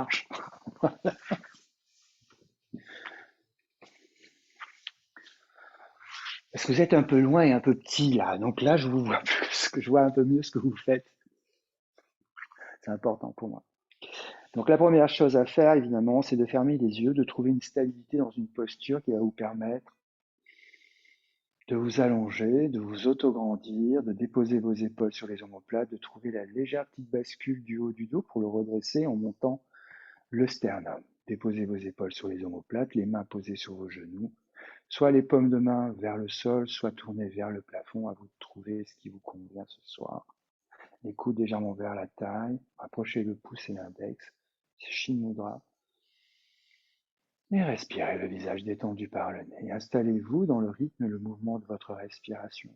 marche. Parce que vous êtes un peu loin et un peu petit là. Donc là, je vous vois plus, que je vois un peu mieux ce que vous faites. C'est important pour moi. Donc la première chose à faire, évidemment, c'est de fermer les yeux, de trouver une stabilité dans une posture qui va vous permettre de vous allonger, de vous autograndir, de déposer vos épaules sur les omoplates, de trouver la légère petite bascule du haut du dos pour le redresser en montant le sternum. Déposez vos épaules sur les omoplates, les mains posées sur vos genoux, soit les paumes de main vers le sol, soit tournées vers le plafond, à vous de trouver ce qui vous convient ce soir. Les coudes légèrement vers la taille, rapprochez le pouce et l'index, Shin Mudra, et respirez le visage détendu par le nez. Installez-vous dans le rythme et le mouvement de votre respiration.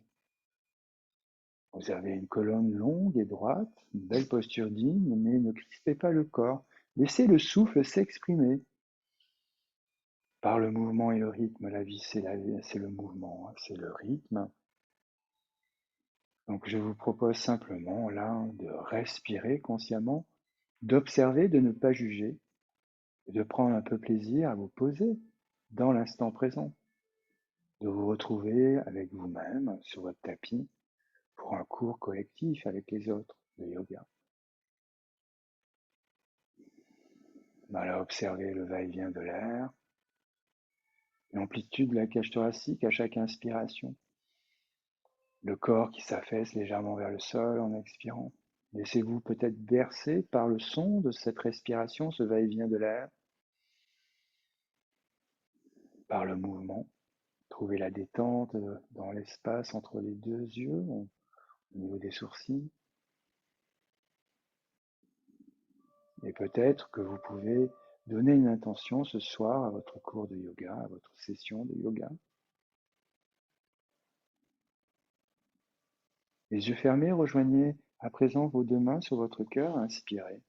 Vous avez une colonne longue et droite, une belle posture digne, mais ne crispez pas le corps. Laissez le souffle s'exprimer. Par le mouvement et le rythme, la vie, c'est le mouvement, c'est le rythme. Donc je vous propose simplement là de respirer consciemment, d'observer, de ne pas juger, et de prendre un peu plaisir à vous poser dans l'instant présent, de vous retrouver avec vous-même sur votre tapis pour un cours collectif avec les autres de yoga. Voilà, observez le va-et-vient de l'air, l'amplitude de la cage thoracique à chaque inspiration, le corps qui s'affaisse légèrement vers le sol en expirant. Laissez-vous peut-être bercer par le son de cette respiration, ce va-et-vient de l'air, par le mouvement. Trouvez la détente dans l'espace entre les deux yeux, au niveau des sourcils. Et peut-être que vous pouvez donner une intention ce soir à votre cours de yoga, à votre session de yoga. Les yeux fermés, rejoignez à présent vos deux mains sur votre cœur, inspirez.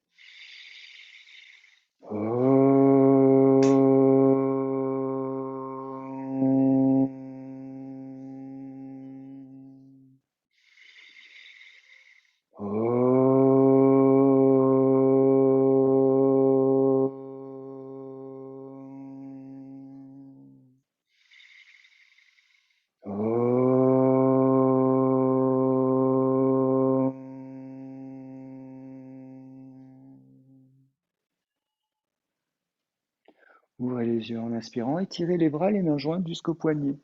Ouvrez les yeux en inspirant, étirez les bras, les mains jointes jusqu'aux poignets.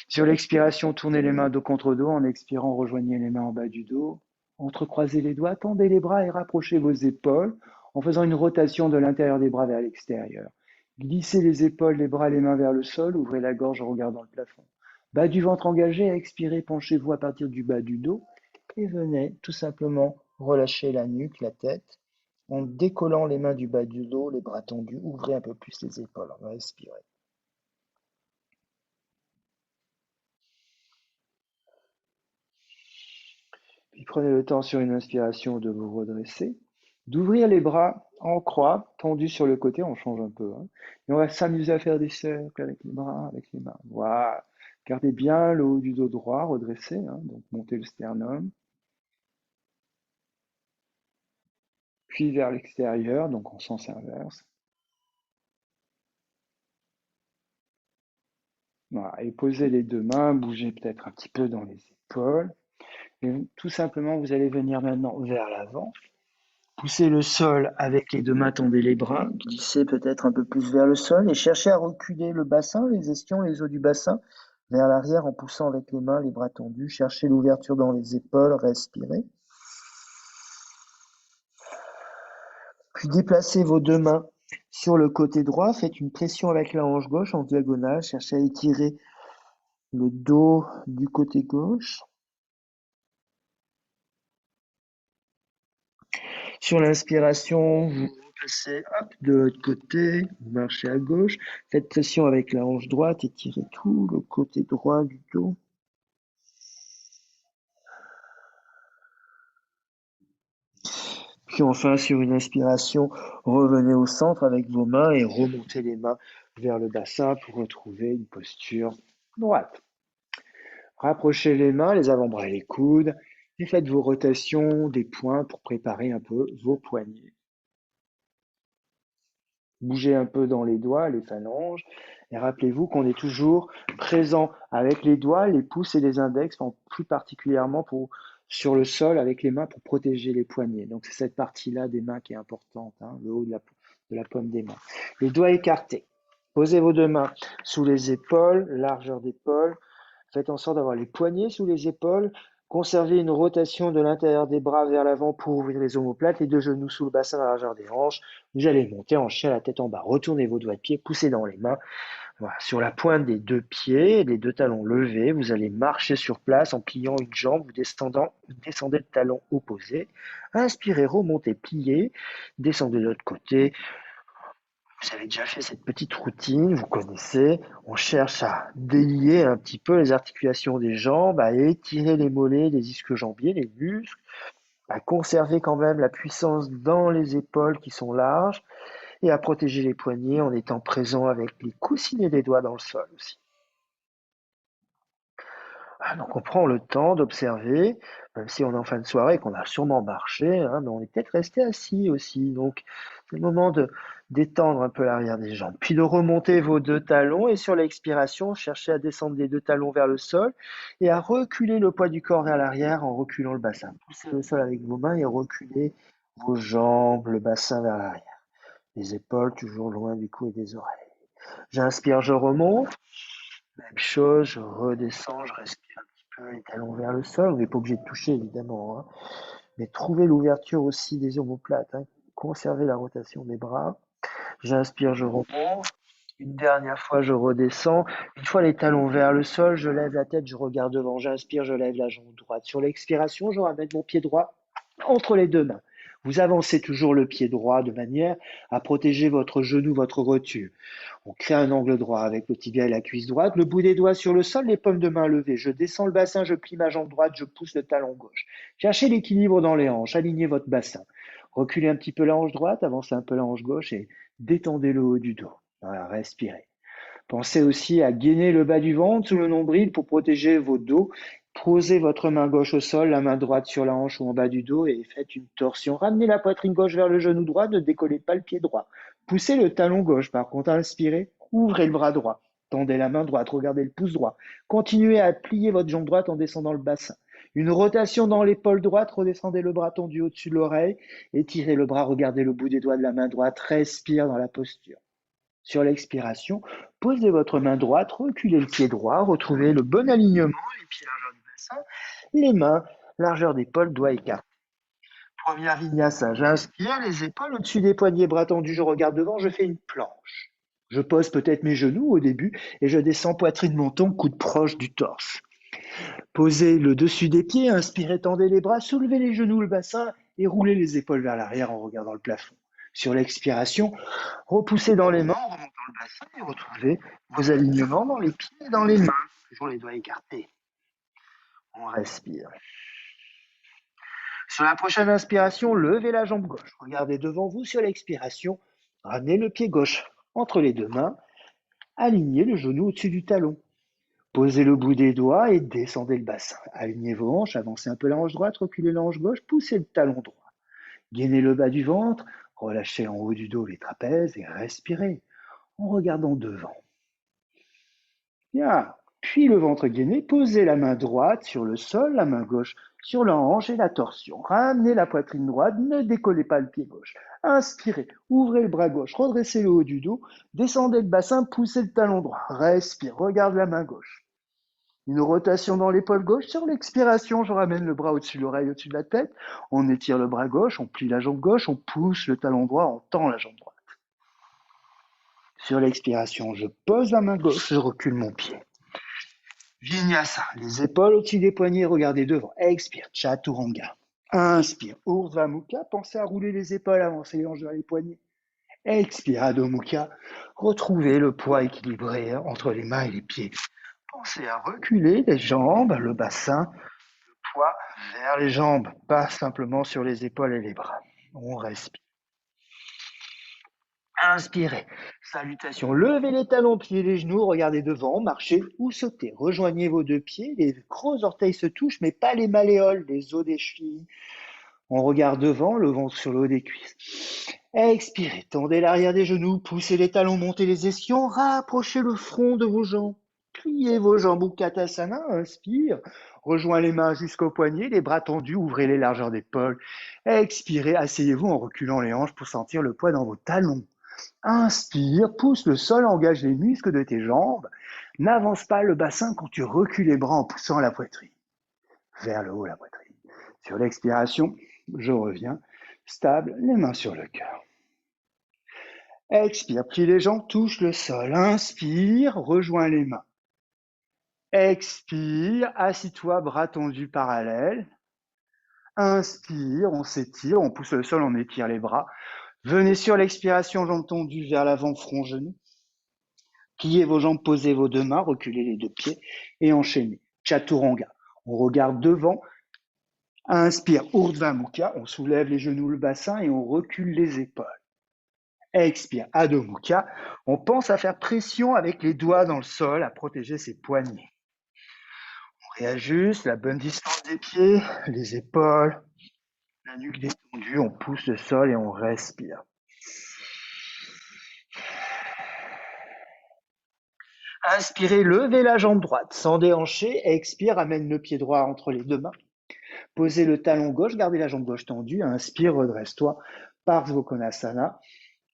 Sur l'expiration, tournez les mains dos contre dos. En expirant, rejoignez les mains en bas du dos. Entrecroisez les doigts, tendez les bras et rapprochez vos épaules en faisant une rotation de l'intérieur des bras vers l'extérieur. Glissez les épaules, les bras, les mains vers le sol. Ouvrez la gorge en regardant le plafond. Bas du ventre engagé, expirez, penchez-vous à partir du bas du dos et venez tout simplement relâcher la nuque, la tête. En décollant les mains du bas du dos, les bras tendus, ouvrez un peu plus les épaules. On va respirer. Puis prenez le temps sur une inspiration de vous redresser, d'ouvrir les bras en croix, tendus sur le côté, on change un peu. Et on va s'amuser à faire des cercles avec les bras, avec les mains. Voilà. Gardez bien le haut du dos droit, redressé, donc montez le sternum. Puis vers l'extérieur, donc en sens inverse. Voilà. Et posez les deux mains, bougez peut-être un petit peu dans les épaules. Et tout simplement, vous allez venir maintenant vers l'avant. Poussez le sol avec les deux mains, tendez les bras, glissez peut-être un peu plus vers le sol et cherchez à reculer le bassin, les ischions, les os du bassin vers l'arrière en poussant avec les mains, les bras tendus. Cherchez l'ouverture dans les épaules, respirez. Puis déplacez vos deux mains sur le côté droit, faites une pression avec la hanche gauche en diagonale, cherchez à étirer le dos du côté gauche. Sur l'inspiration, vous passez de l'autre côté, vous marchez à gauche, faites pression avec la hanche droite, étirez tout le côté droit du dos. Puis enfin, sur une inspiration, revenez au centre avec vos mains et remontez les mains vers le bassin pour retrouver une posture droite. Rapprochez les mains, les avant-bras et les coudes, et faites vos rotations des poings pour préparer un peu vos poignets. Bougez un peu dans les doigts, les phalanges, et rappelez-vous qu'on est toujours présent avec les doigts, les pouces et les index, plus particulièrement sur le sol avec les mains pour protéger les poignets. Donc c'est cette partie-là des mains qui est importante, hein, le haut de la paume des mains. Les doigts écartés. Posez vos deux mains sous les épaules, largeur d'épaule. Faites en sorte d'avoir les poignets sous les épaules. Conservez une rotation de l'intérieur des bras vers l'avant pour ouvrir les omoplates, les deux genoux sous le bassin à la largeur des hanches. Vous allez monter en chien, la tête en bas. Retournez vos doigts de pied, poussez dans les mains. Voilà. Sur la pointe des deux pieds, les deux talons levés, vous allez marcher sur place en pliant une jambe, vous descendez le talon opposé. Inspirez, remontez, pliez, descendez de l'autre côté. Vous avez déjà fait cette petite routine, vous connaissez. On cherche à délier un petit peu les articulations des jambes, à étirer les mollets, les ischio-jambiers, les muscles, à conserver quand même la puissance dans les épaules qui sont larges et à protéger les poignets en étant présent avec les coussinets des doigts dans le sol aussi. Donc on prend le temps d'observer, même si on est en fin de soirée et qu'on a sûrement marché, hein, mais on est peut-être resté assis aussi. Donc c'est le moment de d'étendre un peu l'arrière des jambes, puis de remonter vos deux talons et sur l'expiration, cherchez à descendre les deux talons vers le sol et à reculer le poids du corps vers l'arrière en reculant le bassin. Poussez le sol avec vos mains et reculez vos jambes, le bassin vers l'arrière. Les épaules toujours loin du cou et des oreilles. J'inspire, je remonte. Même chose, je redescends, je respire un petit peu les talons vers le sol. Vous n'êtes pas obligé de toucher évidemment, hein. Mais trouvez l'ouverture aussi des omoplates, hein. Conservez la rotation des bras. J'inspire, je remonte. Une dernière fois, je redescends. Une fois les talons vers le sol, je lève la tête, je regarde devant. J'inspire, je lève la jambe droite. Sur l'expiration, je ramène mon pied droit entre les deux mains. Vous avancez toujours le pied droit de manière à protéger votre genou, votre rotule. On crée un angle droit avec le tibia et la cuisse droite, le bout des doigts sur le sol, les paumes de main levées. Je descends le bassin, je plie ma jambe droite, je pousse le talon gauche. Cherchez l'équilibre dans les hanches, alignez votre bassin. Reculez un petit peu la hanche droite, avancez un peu la hanche gauche et détendez le haut du dos. Voilà, respirez. Pensez aussi à gainer le bas du ventre sous le nombril pour protéger vos dos. Posez votre main gauche au sol, la main droite sur la hanche ou en bas du dos et faites une torsion. Ramenez la poitrine gauche vers le genou droit, ne décollez pas le pied droit. Poussez le talon gauche, par contre, inspirez, ouvrez le bras droit. Tendez la main droite, regardez le pouce droit. Continuez à plier votre jambe droite en descendant le bassin. Une rotation dans l'épaule droite, redescendez le bras tendu au-dessus de l'oreille, étirez le bras, regardez le bout des doigts de la main droite, respire dans la posture. Sur l'expiration, posez votre main droite, reculez le pied droit, retrouvez le bon alignement, les pieds largeur du bassin, les mains largeur d'épaule, doigts écartés. Première vinyasa, j'inspire, les épaules au-dessus des poignets, bras tendus, je regarde devant, je fais une planche. Je pose peut-être mes genoux au début et je descends poitrine menton, coude proche du torse. Posez le dessus des pieds, inspirez, tendez les bras, soulevez les genoux, le bassin et roulez les épaules vers l'arrière en regardant le plafond. Sur l'expiration, repoussez dans les mains en remontant le bassin et retrouvez vos alignements dans les pieds et dans les mains. Toujours les doigts écartés. On respire. Sur la prochaine inspiration, levez la jambe gauche. Regardez devant vous sur l'expiration. Ramenez le pied gauche entre les deux mains. Alignez le genou au-dessus du talon. Posez le bout des doigts et descendez le bassin. Alignez vos hanches, avancez un peu la hanche droite, reculez la hanche gauche, poussez le talon droit. Gainez le bas du ventre, relâchez en haut du dos les trapèzes et respirez en regardant devant. Bien. Puis le ventre gainé, posez la main droite sur le sol, la main gauche sur la hanche et la torsion. Ramenez la poitrine droite, ne décollez pas le pied gauche. Inspirez, ouvrez le bras gauche, redressez le haut du dos, descendez le bassin, poussez le talon droit. Respire, regarde la main gauche. Une rotation dans l'épaule gauche. Sur l'expiration, je ramène le bras au-dessus de l'oreille, au-dessus de la tête. On étire le bras gauche, on plie la jambe gauche, on pousse le talon droit, on tend la jambe droite. Sur l'expiration, je pose la main gauche, je recule mon pied. Vinyasa, les épaules au-dessus des poignets, regardez devant. Expire, Chaturanga. Inspire, Urdhva Mukha, pensez à rouler les épaules, avancer les hanches vers les poignets. Expire, Adho Mukha, retrouvez le poids équilibré entre les mains et les pieds. Pensez à reculer les jambes, le bassin, le poids vers les jambes, pas simplement sur les épaules et les bras. On respire. Inspirez. Salutation. Levez les talons, pliez les genoux, regardez devant, marchez ou sautez. Rejoignez vos deux pieds, les gros orteils se touchent, mais pas les malléoles, les os des chevilles. On regarde devant, le ventre sur le haut des cuisses. Expirez, tendez l'arrière des genoux, poussez les talons, montez les ischions, rapprochez le front de vos jambes. Pliez vos jambes Utkatasana, inspire. Rejoins les mains jusqu'aux poignets, les bras tendus, ouvrez les largeurs d'épaule. Expirez, asseyez-vous en reculant les hanches pour sentir le poids dans vos talons. Inspire, pousse le sol, engage les muscles de tes jambes. N'avance pas le bassin quand tu recules les bras en poussant la poitrine. Vers le haut la poitrine. Sur l'expiration, je reviens, stable, les mains sur le cœur. Expire, plie les jambes, touche le sol. Inspire, rejoins les mains. Expire, assis-toi, bras tendus parallèles. Inspire, on s'étire, on pousse le sol, on étire les bras. Venez sur l'expiration, jambes tendues vers l'avant, front, genou. Pliez vos jambes, posez vos deux mains, reculez les deux pieds et enchaînez. Chaturanga. On regarde devant. Inspire, Urdhva Mukha. On soulève les genoux, le bassin et on recule les épaules. Expire, Adho Mukha. On pense à faire pression avec les doigts dans le sol, à protéger ses poignets. On réajuste la bonne distance des pieds, les épaules, la nuque détendue. On pousse le sol et on respire. Inspirez, levez la jambe droite sans déhancher. Expire, amène le pied droit entre les deux mains. Posez le talon gauche, gardez la jambe gauche tendue. Inspire, redresse-toi. Parsvakonasana.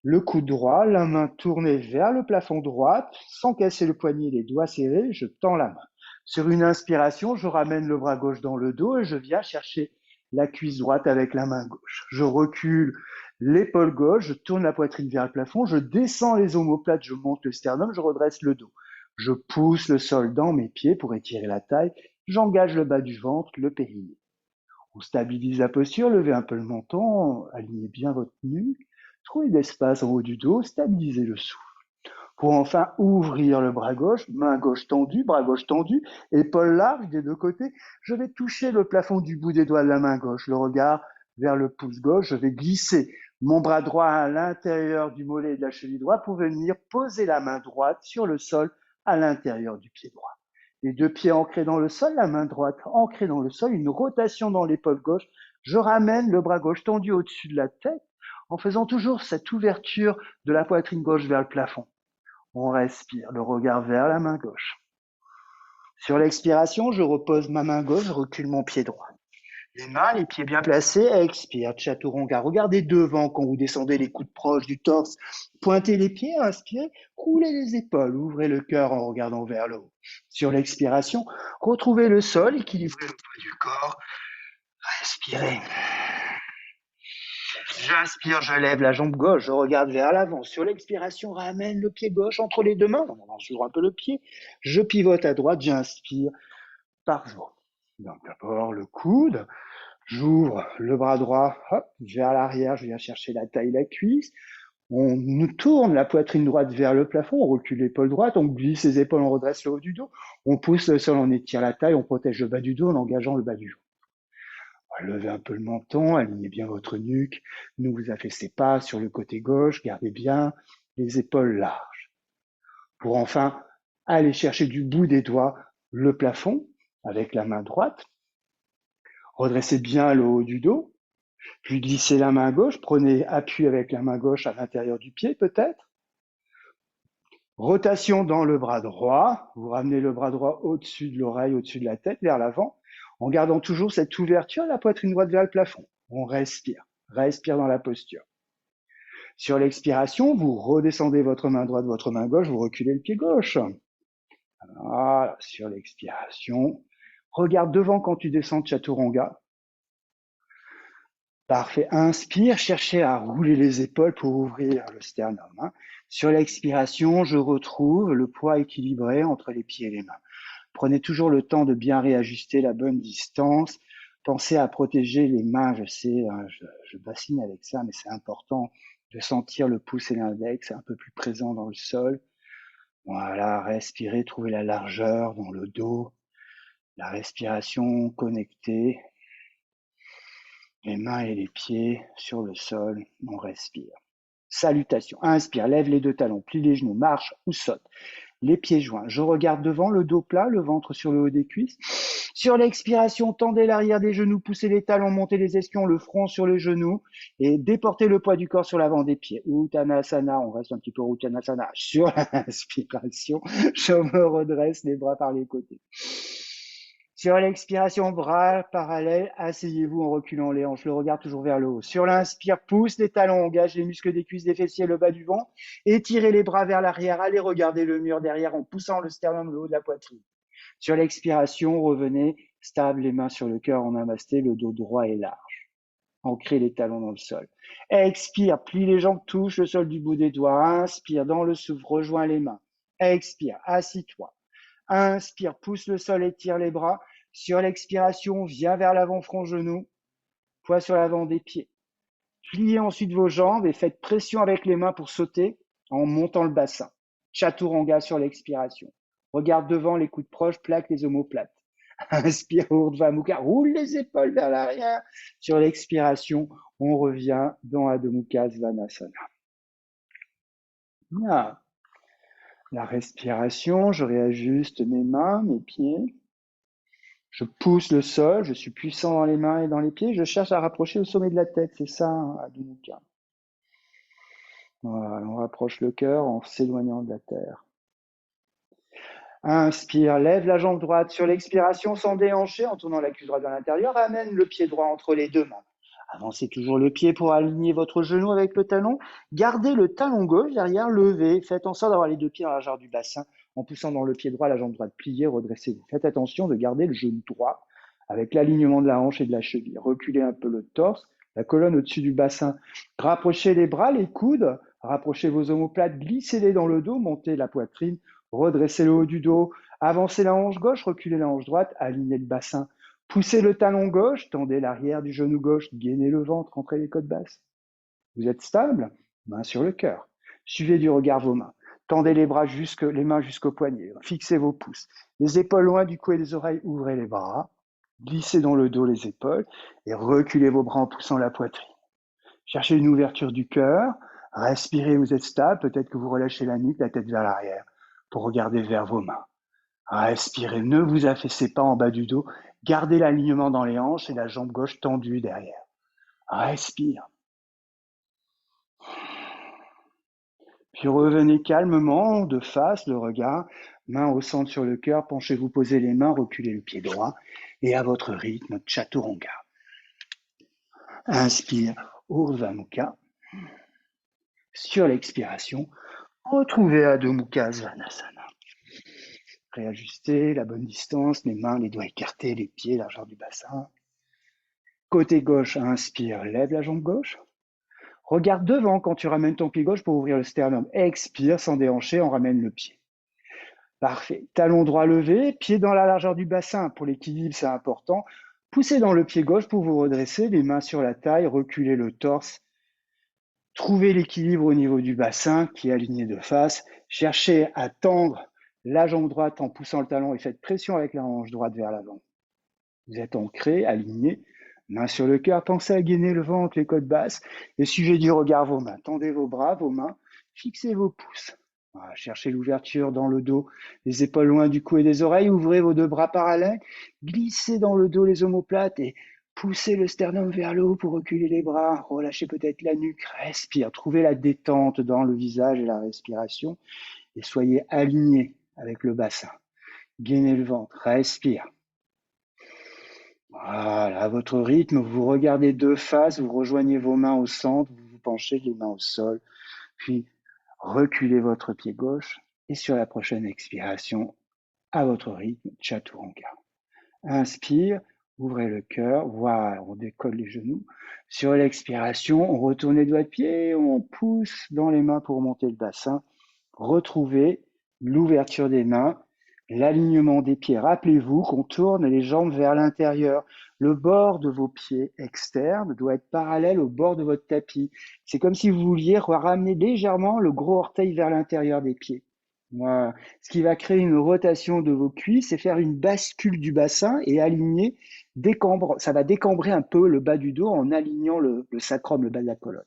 Le coude droit, la main tournée vers le plafond droit, sans casser le poignet, les doigts serrés, je tends la main. Sur une inspiration, je ramène le bras gauche dans le dos et je viens chercher la cuisse droite avec la main gauche. Je recule l'épaule gauche, je tourne la poitrine vers le plafond, je descends les omoplates, je monte le sternum, je redresse le dos. Je pousse le sol dans mes pieds pour étirer la taille, j'engage le bas du ventre, le périnée. On stabilise la posture, levez un peu le menton, alignez bien votre nuque. Trouvez d'espace en haut du dos, stabilisez le souffle. Pour enfin ouvrir le bras gauche, main gauche tendue, bras gauche tendu, épaules larges des deux côtés. Je vais toucher le plafond du bout des doigts de la main gauche, le regard vers le pouce gauche. Je vais glisser mon bras droit à l'intérieur du mollet et de la cheville droite pour venir poser la main droite sur le sol à l'intérieur du pied droit. Les deux pieds ancrés dans le sol, la main droite ancrée dans le sol, une rotation dans l'épaule gauche. Je ramène le bras gauche tendu au-dessus de la tête en faisant toujours cette ouverture de la poitrine gauche vers le plafond. On respire, le regard vers la main gauche. Sur l'expiration, je repose ma main gauche, je recule mon pied droit. Les mains, les pieds bien placés, expire, Chaturanga. Regardez devant quand vous descendez les coudes proches du torse. Pointez les pieds, inspirez, roulez les épaules, ouvrez le cœur en regardant vers le haut. Sur l'expiration, retrouvez le sol, équilibrez le poids du corps. Respirez. J'inspire, je lève la jambe gauche, je regarde vers l'avant. Sur l'expiration, ramène le pied gauche entre les deux mains. On avance toujours un peu le pied. Je pivote à droite, j'inspire par jour. Donc d'abord le coude. J'ouvre le bras droit, hop, vers l'arrière, je viens chercher la taille, la cuisse. On nous tourne la poitrine droite vers le plafond, on recule l'épaule droite, on glisse les épaules, on redresse le haut du dos. On pousse le sol, on étire la taille, on protège le bas du dos en engageant le bas du dos. Levez un peu le menton, alignez bien votre nuque, ne vous affaissez pas sur le côté gauche, gardez bien les épaules larges. Pour enfin aller chercher du bout des doigts le plafond avec la main droite. Redressez bien le haut du dos, puis glissez la main gauche, prenez appui avec la main gauche à l'intérieur du pied peut-être. Rotation dans le bras droit, vous ramenez le bras droit au-dessus de l'oreille, au-dessus de la tête, vers l'avant, en gardant toujours cette ouverture, la poitrine droite vers le plafond. On respire dans la posture. Sur l'expiration, vous redescendez votre main droite, votre main gauche, vous reculez le pied gauche. Voilà, sur l'expiration. Regarde devant quand tu descends Chaturanga. Parfait. Inspire, cherchez à rouler les épaules pour ouvrir le sternum. Sur l'expiration, je retrouve le poids équilibré entre les pieds et les mains. Prenez toujours le temps de bien réajuster la bonne distance. Pensez à protéger les mains. Je sais, je bassine avec ça, mais c'est important de sentir le pouce et l'index un peu plus présent dans le sol. Voilà, respirez, trouvez la largeur dans le dos. La respiration connectée. Les mains et les pieds sur le sol, on respire. Salutation. Inspire, lève les deux talons, plie les genoux, marche ou saute. Les pieds joints. Je regarde devant, le dos plat, le ventre sur le haut des cuisses. Sur l'expiration, tendez l'arrière des genoux, poussez les talons, montez les ischions, le front sur les genoux et déportez le poids du corps sur l'avant des pieds. Uttanasana, on reste un petit peu Uttanasana. Sur l'inspiration, je me redresse les bras par les côtés. Sur l'expiration, bras parallèles, asseyez-vous en reculant les hanches, le regard toujours vers le haut. Sur l'inspire, pousse les talons, engage les muscles des cuisses, des fessiers, le bas du ventre, étirez les bras vers l'arrière, allez regarder le mur derrière en poussant le sternum le haut de la poitrine. Sur l'expiration, revenez, stable, les mains sur le cœur en namasté, le dos droit et large. Ancrez les talons dans le sol. Expire, plie les jambes, touche le sol du bout des doigts. Inspire, dans le souffle, rejoins les mains. Expire, assis-toi. Inspire, pousse le sol, étire les bras. Sur l'expiration, viens vers l'avant, front, genou. Poids sur l'avant des pieds. Pliez ensuite vos jambes et faites pression avec les mains pour sauter en montant le bassin. Chaturanga sur l'expiration. Regarde devant, les coudes proches, plaque les omoplates. Inspire, Urdhva Mukha, roule les épaules vers l'arrière. Sur l'expiration, on revient dans Adho Mukha Svanasana. Ah. La respiration, je réajuste mes mains, mes pieds. Je pousse le sol, je suis puissant dans les mains et dans les pieds. Je cherche à rapprocher le sommet de la tête, c'est ça, Adho Mukha. Voilà, on rapproche le cœur en s'éloignant de la terre. Inspire, lève la jambe droite sur l'expiration sans déhancher en tournant la cuisse droite vers l'intérieur. Ramène le pied droit entre les deux mains. Avancez toujours le pied pour aligner votre genou avec le talon. Gardez le talon gauche derrière, levez. Faites en sorte d'avoir les deux pieds à la largeur du bassin en poussant dans le pied droit, la jambe droite pliée, redressez-vous. Faites attention de garder le genou droit avec l'alignement de la hanche et de la cheville. Reculez un peu le torse, la colonne au-dessus du bassin. Rapprochez les bras, les coudes. Rapprochez vos omoplates, glissez-les dans le dos, montez la poitrine, redressez le haut du dos, avancez la hanche gauche, reculez la hanche droite, alignez le bassin. Poussez le talon gauche, tendez l'arrière du genou gauche, gainez le ventre, rentrez les côtes basses. Vous êtes stable, main sur le cœur. Suivez du regard vos mains. Tendez les mains jusqu'au poignet. Fixez vos pouces. Les épaules loin du cou et des oreilles, ouvrez les bras. Glissez dans le dos les épaules et reculez vos bras en poussant la poitrine. Cherchez une ouverture du cœur. Respirez, vous êtes stable. Peut-être que vous relâchez la nuque, la tête vers l'arrière pour regarder vers vos mains. Respirez, ne vous affaissez pas en bas du dos. Gardez l'alignement dans les hanches et la jambe gauche tendue derrière. Respire. Puis revenez calmement, de face, le regard, main au centre sur le cœur, penchez-vous, posez les mains, reculez le pied droit et à votre rythme, Chaturanga. Inspire, Urdhva Mukha. Sur l'expiration, retrouvez Adho Mukha Svanasana. Réajustez la bonne distance, les mains, les doigts écartés, les pieds, largeur du bassin. Côté gauche, inspire, lève la jambe gauche. Regarde devant quand tu ramènes ton pied gauche pour ouvrir le sternum. Expire sans déhancher, on ramène le pied. Parfait. Talon droit levé, pied dans la largeur du bassin. Pour l'équilibre, c'est important. Poussez dans le pied gauche pour vous redresser, les mains sur la taille, reculez le torse. Trouvez l'équilibre au niveau du bassin qui est aligné de face. Cherchez à tendre la jambe droite en poussant le talon et faites pression avec la hanche droite vers l'avant. Vous êtes ancré, aligné. Main sur le cœur, pensez à gainer le ventre, les côtes basses et suivez du regard vos mains. Tendez vos bras, vos mains, fixez vos pouces. Voilà, cherchez l'ouverture dans le dos, les épaules loin du cou et des oreilles. Ouvrez vos deux bras parallèles, glissez dans le dos les omoplates et poussez le sternum vers le haut pour reculer les bras. Relâchez peut-être la nuque, respire. Trouvez la détente dans le visage et la respiration et soyez alignés avec le bassin. Gainez le ventre, respire. Voilà, à votre rythme, vous regardez de face, vous rejoignez vos mains au centre, vous vous penchez les mains au sol, puis reculez votre pied gauche et sur la prochaine expiration, à votre rythme, Chaturanga. Inspire, ouvrez le cœur, voilà, on décolle les genoux. Sur l'expiration, on retourne les doigts de pied, on pousse dans les mains pour monter le bassin. Retrouvez l'ouverture des mains, l'alignement des pieds. Rappelez-vous qu'on tourne les jambes vers l'intérieur. Le bord de vos pieds externes doit être parallèle au bord de votre tapis. C'est comme si vous vouliez ramener légèrement le gros orteil vers l'intérieur des pieds. Voilà. Ce qui va créer une rotation de vos cuisses et faire une bascule du bassin et aligner, ça va décambrer un peu le bas du dos en alignant le sacrum, le bas de la colonne.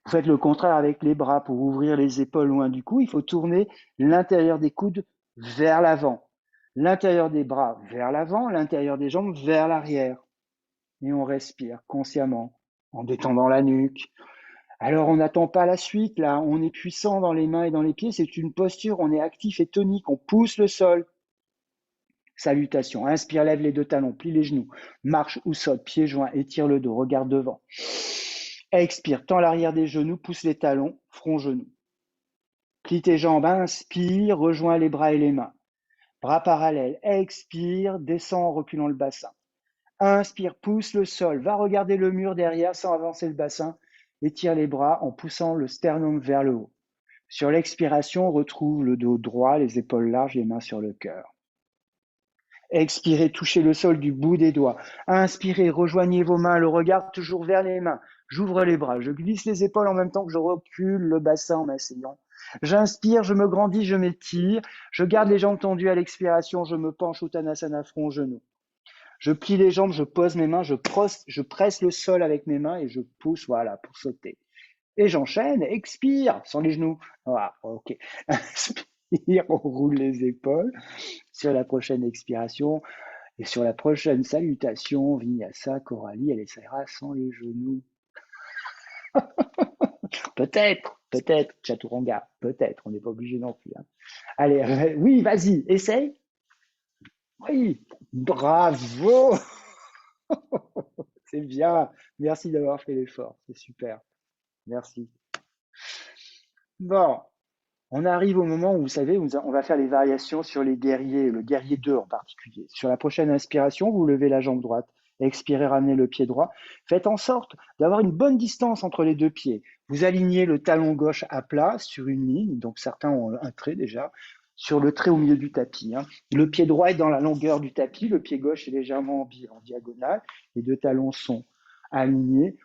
Vous faites le contraire avec les bras. Pour ouvrir les épaules loin du cou, il faut tourner l'intérieur des coudes vers l'avant. L'intérieur des bras vers l'avant, l'intérieur des jambes vers l'arrière. Et on respire consciemment en détendant la nuque. Alors on n'attend pas la suite, là, on est puissant dans les mains et dans les pieds, c'est une posture, on est actif et tonique, on pousse le sol. Salutation, inspire, lève les deux talons, plie les genoux, marche ou saute, pieds joints, étire le dos, regarde devant. Expire, tends l'arrière des genoux, pousse les talons, front, genoux. Plie tes jambes, inspire, rejoins les bras et les mains. Bras parallèles, expire, descends en reculant le bassin. Inspire, pousse le sol, va regarder le mur derrière sans avancer le bassin. Étire les bras en poussant le sternum vers le haut. Sur l'expiration, retrouve le dos droit, les épaules larges, les mains sur le cœur. Expirez, touchez le sol du bout des doigts. Inspirez, rejoignez vos mains, le regard toujours vers les mains. J'ouvre les bras, je glisse les épaules en même temps que je recule le bassin en m'asseyant. J'inspire, je me grandis, je m'étire. Je garde les jambes tendues à l'expiration, je me penche Uttanasana, front, genou. Je plie les jambes, je pose mes mains, je presse le sol avec mes mains et je pousse, voilà, pour sauter. Et j'enchaîne, expire, sans les genoux. Voilà, ok. Inspire, on roule les épaules. Sur la prochaine expiration et sur la prochaine salutation, Vinyasa, Coralie, elle essaiera sans les genoux. Peut-être, Chaturanga, peut-être, on n'est pas obligé non plus. Hein. Allez, oui, vas-y, essaye. Oui, bravo. C'est bien. Merci d'avoir fait l'effort. C'est super. Merci. Bon, on arrive au moment où, vous savez, on va faire les variations sur les guerriers, le guerrier 2 en particulier. Sur la prochaine inspiration, vous levez la jambe droite. Expirez, ramenez le pied droit. Faites en sorte d'avoir une bonne distance entre les deux pieds. Vous alignez le talon gauche à plat sur une ligne. Donc certains ont un trait déjà. Sur le trait au milieu du tapis. Hein. Le pied droit est dans la longueur du tapis. Le pied gauche est légèrement en diagonale. Les deux talons sont alignés.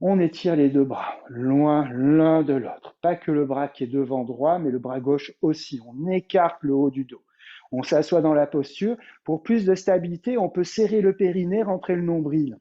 On étire les deux bras, loin l'un de l'autre. Pas que le bras qui est devant droit, mais le bras gauche aussi. On écarte le haut du dos. On s'assoit dans la posture. Pour plus de stabilité, on peut serrer le périnée, rentrer le nombril.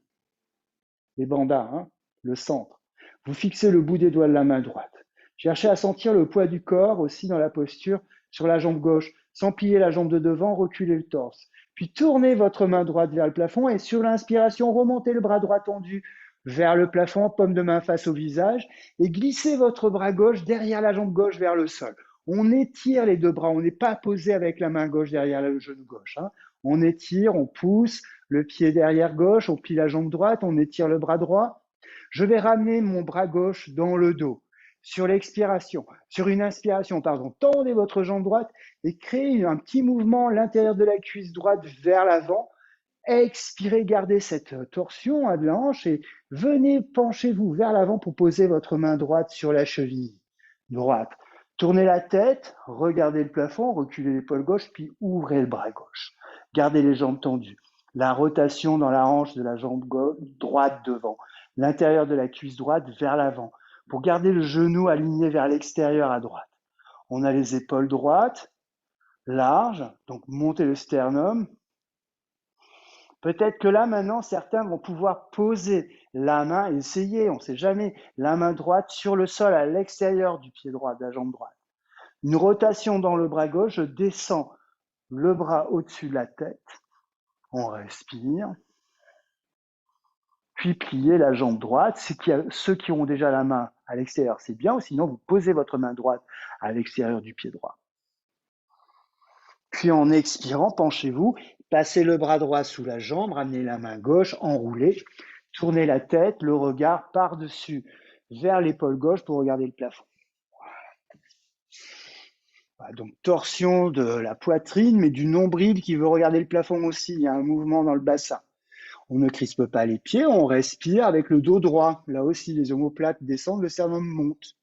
Les bandas, hein, le centre. Vous fixez le bout des doigts de la main droite. Cherchez à sentir le poids du corps aussi dans la posture sur la jambe gauche. Sans plier la jambe de devant, reculez le torse. Puis tournez votre main droite vers le plafond et sur l'inspiration, remontez le bras droit tendu vers le plafond, paume de main face au visage, et glissez votre bras gauche derrière la jambe gauche vers le sol. On étire les deux bras, on n'est pas posé avec la main gauche derrière le genou gauche. Hein. On étire, on pousse le pied derrière gauche, on plie la jambe droite, on étire le bras droit. Je vais ramener mon bras gauche dans le dos. Sur l'expiration, sur une inspiration, pardon, tendez votre jambe droite et créez un petit mouvement à l'intérieur de la cuisse droite vers l'avant. Expirez, gardez cette torsion de la hanche et venez, penchez-vous vers l'avant pour poser votre main droite sur la cheville droite. Tournez la tête, regardez le plafond, reculez l'épaule gauche, puis ouvrez le bras gauche. Gardez les jambes tendues. La rotation dans la hanche de la jambe droite devant. L'intérieur de la cuisse droite vers l'avant. Pour garder le genou aligné vers l'extérieur à droite. On a les épaules droites, larges, donc montez le sternum. Peut-être que là, maintenant, certains vont pouvoir poser la main, essayer, on ne sait jamais, la main droite sur le sol à l'extérieur du pied droit, de la jambe droite. Une rotation dans le bras gauche, je descends le bras au-dessus de la tête, on respire, puis plier la jambe droite. Ceux qui ont déjà la main à l'extérieur, c'est bien, ou sinon vous posez votre main droite à l'extérieur du pied droit. Puis en expirant, penchez-vous, passez le bras droit sous la jambe, ramenez la main gauche, enroulez, tournez la tête, le regard par-dessus vers l'épaule gauche pour regarder le plafond. Voilà, donc torsion de la poitrine, mais du nombril qui veut regarder le plafond aussi. Il y a un mouvement dans le bassin. On ne crispe pas les pieds, on respire avec le dos droit. Là aussi, les omoplates descendent, le sternum monte.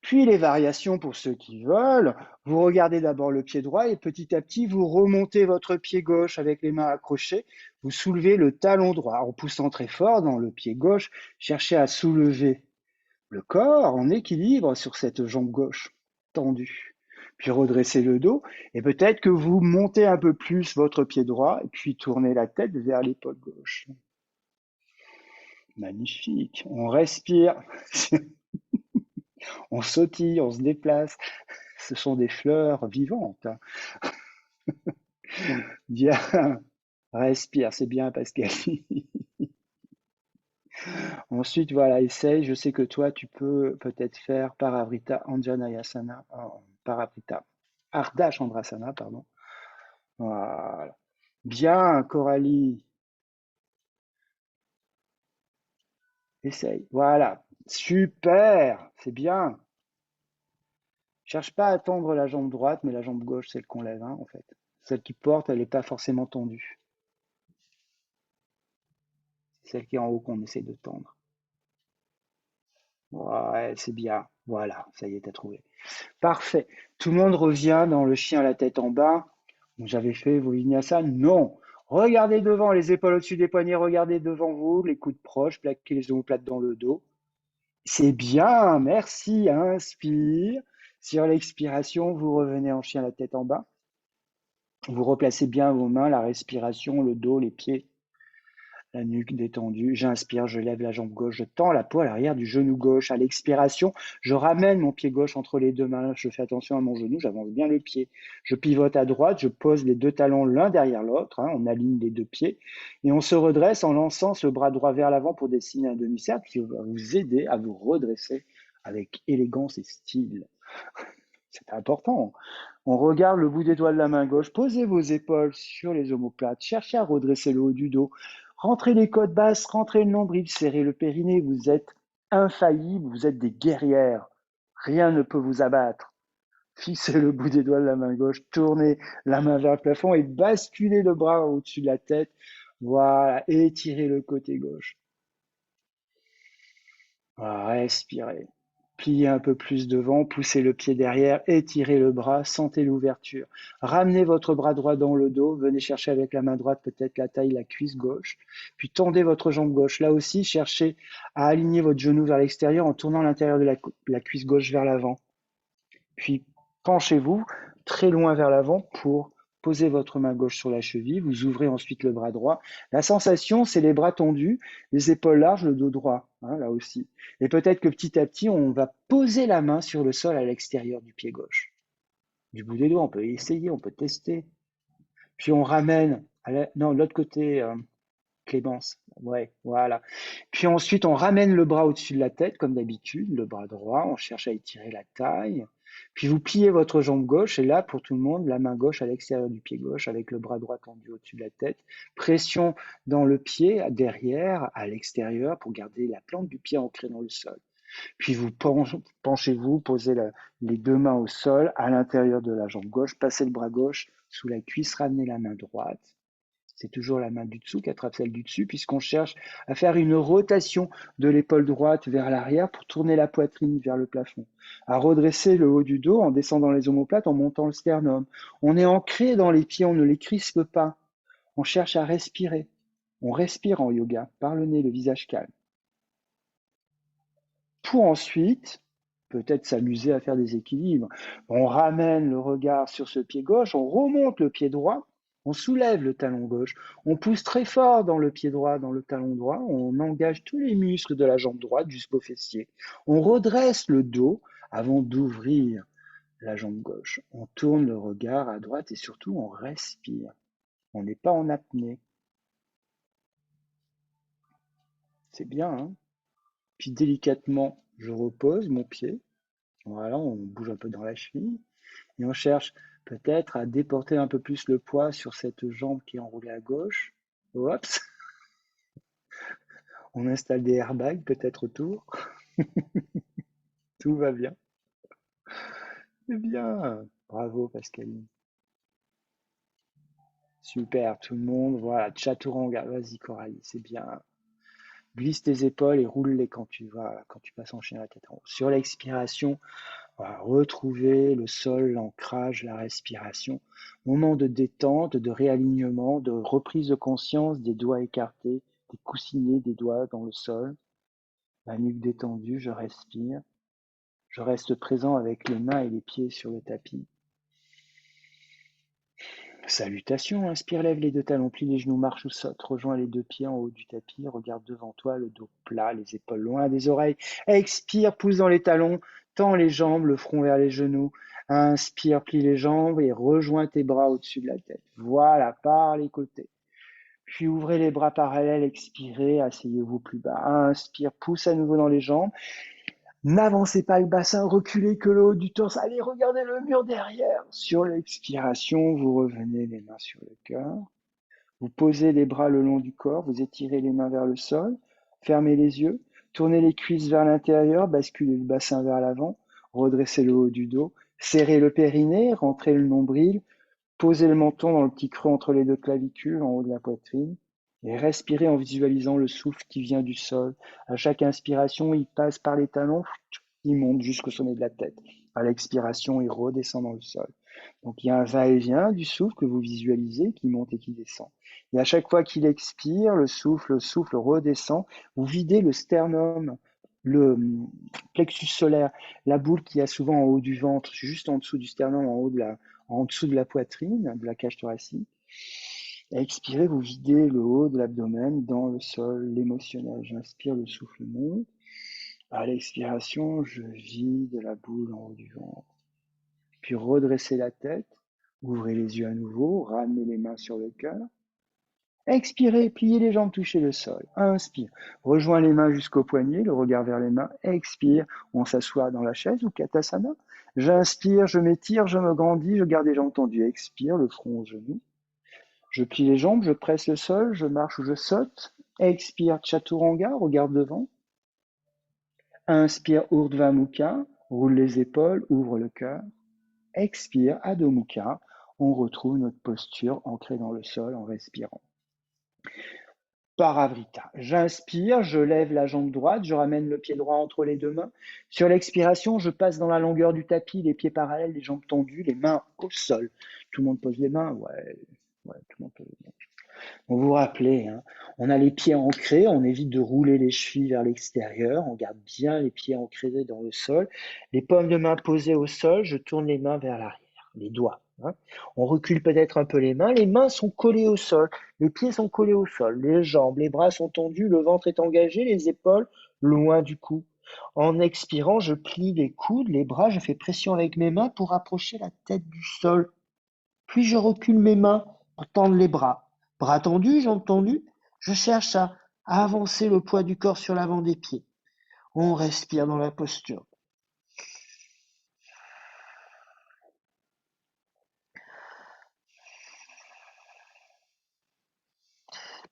Puis les variations pour ceux qui veulent, vous regardez d'abord le pied droit et petit à petit, vous remontez votre pied gauche avec les mains accrochées, vous soulevez le talon droit en poussant très fort dans le pied gauche, cherchez à soulever le corps en équilibre sur cette jambe gauche tendue. Puis redressez le dos et peut-être que vous montez un peu plus votre pied droit et puis tournez la tête vers l'épaule gauche. Magnifique, on respire. On sautille, on se déplace. Ce sont des fleurs vivantes. Bien. Respire, c'est bien, Pascal. Ensuite, voilà, essaye. Je sais que toi, tu peux peut-être faire Parivrtta Anjaneyasana, Parivrtta Ardha Chandrasana, pardon. Voilà. Bien, Coralie. Essaye. Voilà. Super. C'est bien. Cherche pas à tendre la jambe droite, mais la jambe gauche, celle qu'on lève, hein, en fait. Celle qui porte, elle n'est pas forcément tendue. C'est celle qui est en haut qu'on essaie de tendre. Ouais, c'est bien. Voilà, ça y est, t'as trouvé. Parfait. Tout le monde revient dans le chien la tête en bas. Donc, j'avais fait vos vinyasa? Non. Regardez devant, les épaules au-dessus des poignets, regardez devant vous, les coudes proches, plaquez les omoplates dans le dos. C'est bien, merci. Inspire. Sur l'expiration, vous revenez en chien la tête en bas. Vous replacez bien vos mains, la respiration, le dos, les pieds, la nuque détendue. J'inspire, je lève la jambe gauche, je tends la peau à l'arrière du genou gauche. À l'expiration, je ramène mon pied gauche entre les deux mains. Je fais attention à mon genou, j'avance bien le pied. Je pivote à droite, je pose les deux talons l'un derrière l'autre. On aligne les deux pieds. Et on se redresse en lançant ce bras droit vers l'avant pour dessiner un demi-cercle qui va vous aider à vous redresser avec élégance et style. C'est important. On regarde le bout des doigts de la main gauche. Posez vos épaules sur les omoplates. Cherchez à redresser le haut du dos. Rentrez les côtes basses, rentrez le nombril, serrez le périnée. Vous êtes infaillibles, vous êtes des guerrières. Rien ne peut vous abattre. Fixez le bout des doigts de la main gauche, tournez la main vers le plafond et basculez le bras au-dessus de la tête. Voilà, étirez le côté gauche. Voilà, respirez. Pliez un peu plus devant, poussez le pied derrière, étirez le bras, sentez l'ouverture. Ramenez votre bras droit dans le dos, venez chercher avec la main droite peut-être la taille, la cuisse gauche, puis tendez votre jambe gauche. Là aussi, cherchez à aligner votre genou vers l'extérieur en tournant l'intérieur de la cuisse gauche vers l'avant. Puis penchez-vous très loin vers l'avant pour poser votre main gauche sur la cheville. Vous ouvrez ensuite le bras droit. La sensation, c'est les bras tendus, les épaules larges, le dos droit, là aussi. Et peut-être que petit à petit, on va poser la main sur le sol à l'extérieur du pied gauche. Du bout des doigts, on peut essayer, on peut tester. Puis on ramène, non, de l'autre côté, Clémence. Ouais, voilà. Puis ensuite, on ramène le bras au-dessus de la tête, comme d'habitude, le bras droit. On cherche à étirer la taille. Puis vous pliez votre jambe gauche et là, pour tout le monde, la main gauche à l'extérieur du pied gauche avec le bras droit tendu au-dessus de la tête. Pression dans le pied, derrière, à l'extérieur, pour garder la plante du pied ancrée dans le sol. Puis vous penchez-vous, posez les deux mains au sol, à l'intérieur de la jambe gauche, passez le bras gauche sous la cuisse, ramenez la main droite. C'est toujours la main du dessous qui attrape celle du dessus, puisqu'on cherche à faire une rotation de l'épaule droite vers l'arrière pour tourner la poitrine vers le plafond, à redresser le haut du dos en descendant les omoplates, en montant le sternum. On est ancré dans les pieds, on ne les crispe pas. On cherche à respirer. On respire en yoga, par le nez, le visage calme. Pour ensuite, peut-être s'amuser à faire des équilibres. On ramène le regard sur ce pied gauche, on remonte le pied droit, on soulève le talon gauche, on pousse très fort dans le pied droit, dans le talon droit, on engage tous les muscles de la jambe droite jusqu'au fessier. On redresse le dos avant d'ouvrir la jambe gauche. On tourne le regard à droite et surtout on respire. On n'est pas en apnée. C'est bien, hein? Puis délicatement, je repose mon pied. Voilà, on bouge un peu dans la cheville. Et on cherche peut-être à déporter un peu plus le poids sur cette jambe qui est enroulée à gauche. Oups. On installe des airbags peut-être autour. Tout va bien. C'est bien. Bravo Pascaline. Super, tout le monde. Voilà, chaturanga. Vas-y Coralie, c'est bien. Glisse tes épaules et roule-les quand tu passes en chien à la tête en haut. Sur l'expiration, on va retrouver le sol, l'ancrage, la respiration. Moment de détente, de réalignement, de reprise de conscience, des doigts écartés, des coussinets des doigts dans le sol. La nuque détendue, je respire. Je reste présent avec les mains et les pieds sur le tapis. Salutations, inspire, lève les deux talons, plie les genoux, marche ou saute, rejoins les deux pieds en haut du tapis, regarde devant toi, le dos plat, les épaules loin des oreilles. Expire, pousse dans les talons, tends les jambes, le front vers les genoux. Inspire, plie les jambes et rejoins tes bras au-dessus de la tête. Voilà, par les côtés. Puis ouvrez les bras parallèles, expirez, asseyez-vous plus bas. Inspire, pousse à nouveau dans les jambes. N'avancez pas le bassin, reculez que le haut du torse. Allez, regardez le mur derrière. Sur l'expiration, vous revenez les mains sur le cœur. Vous posez les bras le long du corps, vous étirez les mains vers le sol, fermez les yeux, tournez les cuisses vers l'intérieur, basculez le bassin vers l'avant, redressez le haut du dos, serrez le périnée, rentrez le nombril, posez le menton dans le petit creux entre les deux clavicules, en haut de la poitrine, et respirez en visualisant le souffle qui vient du sol. À chaque inspiration, il passe par les talons, il monte jusqu'au sommet de la tête. À l'expiration, il redescend dans le sol. Donc il y a un va-et-vient du souffle que vous visualisez qui monte et qui descend. Et à chaque fois qu'il expire, le souffle redescend. Vous videz le sternum, le plexus solaire, la boule qui a souvent en haut du ventre, juste en dessous du sternum, en dessous de la poitrine, de la cage thoracique. Et expirez, vous videz le haut de l'abdomen dans le sol, l'émotionnel. J'inspire, le souffle monte. À l'expiration, je vide la boule en haut du ventre. Puis redressez la tête, ouvrez les yeux à nouveau, ramenez les mains sur le cœur. Expirez, pliez les jambes, touchez le sol. Inspire, rejoins les mains jusqu'au poignet, le regard vers les mains. Expire, on s'assoit dans la chaise ou Katasana. J'inspire, je m'étire, je me grandis, je garde les jambes tendues. Expire, le front aux genoux. Je plie les jambes, je presse le sol, je marche ou je saute. Expire, Chaturanga, regarde devant. Inspire, Urdhva Mukha, roule les épaules, ouvre le cœur. Expire, Adho Mukha, on retrouve notre posture ancrée dans le sol en respirant. Parivrtta, j'inspire, je lève la jambe droite, je ramène le pied droit entre les deux mains. Sur l'expiration, je passe dans la longueur du tapis, les pieds parallèles, les jambes tendues, les mains au sol. Tout le monde pose les mains, ouais, tout le monde pose les mains. Vous vous rappelez, hein, on a les pieds ancrés, on évite de rouler les chevilles vers l'extérieur, on garde bien les pieds ancrés dans le sol. Les paumes de main posées au sol, je tourne les mains vers l'arrière, les doigts. Hein. On recule peut-être un peu les mains sont collées au sol, les pieds sont collés au sol, les jambes, les bras sont tendus, le ventre est engagé, les épaules loin du cou. En expirant, je plie les coudes, les bras, je fais pression avec mes mains pour approcher la tête du sol. Puis je recule mes mains pour tendre les bras. Bras tendus, jambes tendues, je cherche à avancer le poids du corps sur l'avant des pieds. On respire dans la posture.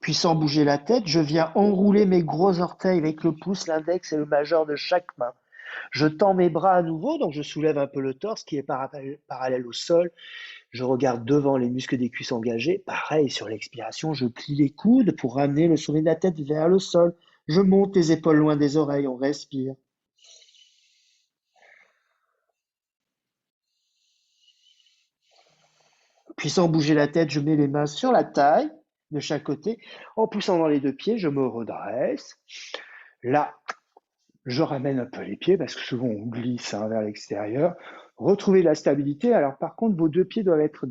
Puis sans bouger la tête, je viens enrouler mes gros orteils avec le pouce, l'index et le majeur de chaque main. Je tends mes bras à nouveau, donc je soulève un peu le torse qui est parallèle au sol. Je regarde devant les muscles des cuisses engagés. Pareil, sur l'expiration, je plie les coudes pour ramener le sommet de la tête vers le sol. Je monte les épaules loin des oreilles, on respire. Puis sans bouger la tête, je mets les mains sur la taille de chaque côté. En poussant dans les deux pieds, je me redresse. Là, je ramène un peu les pieds parce que souvent on glisse vers l'extérieur. Retrouvez la stabilité. Alors par contre, vos deux pieds doivent être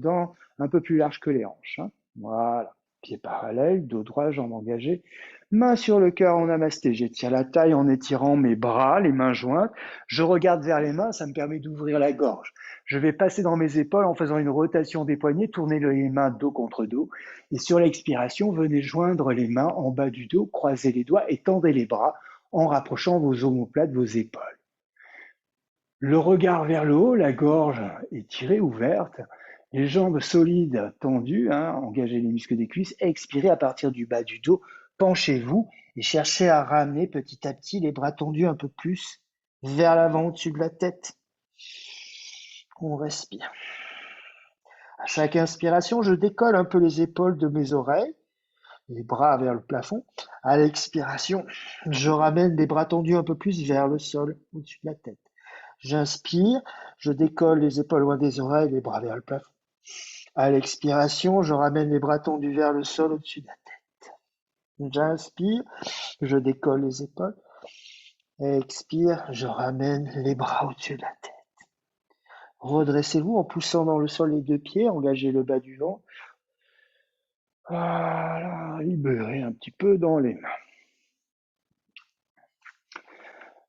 un peu plus larges que les hanches. Hein. Voilà. Pieds parallèles, dos droit, jambes engagées. Main sur le cœur en namasté. J'étire la taille en étirant mes bras, les mains jointes. Je regarde vers les mains, ça me permet d'ouvrir la gorge. Je vais passer dans mes épaules en faisant une rotation des poignets, tourner les mains dos contre dos. Et sur l'expiration, venez joindre les mains en bas du dos, croisez les doigts et tendez les bras en rapprochant vos omoplates, vos épaules. Le regard vers le haut, la gorge étirée, ouverte, les jambes solides, tendues, engagez les muscles des cuisses, expirez à partir du bas du dos, penchez-vous et cherchez à ramener petit à petit les bras tendus un peu plus vers l'avant au-dessus de la tête. On respire. À chaque inspiration, je décolle un peu les épaules de mes oreilles, les bras vers le plafond. À l'expiration, je ramène les bras tendus un peu plus vers le sol, au-dessus de la tête. J'inspire, je décolle les épaules loin des oreilles, les bras vers le plafond. À l'expiration, je ramène les bras tendus vers le sol, au-dessus de la tête. J'inspire, je décolle les épaules. Expire, je ramène les bras au-dessus de la tête. Redressez-vous en poussant dans le sol les deux pieds, engagez le bas du ventre. Voilà, libérez un petit peu dans les mains.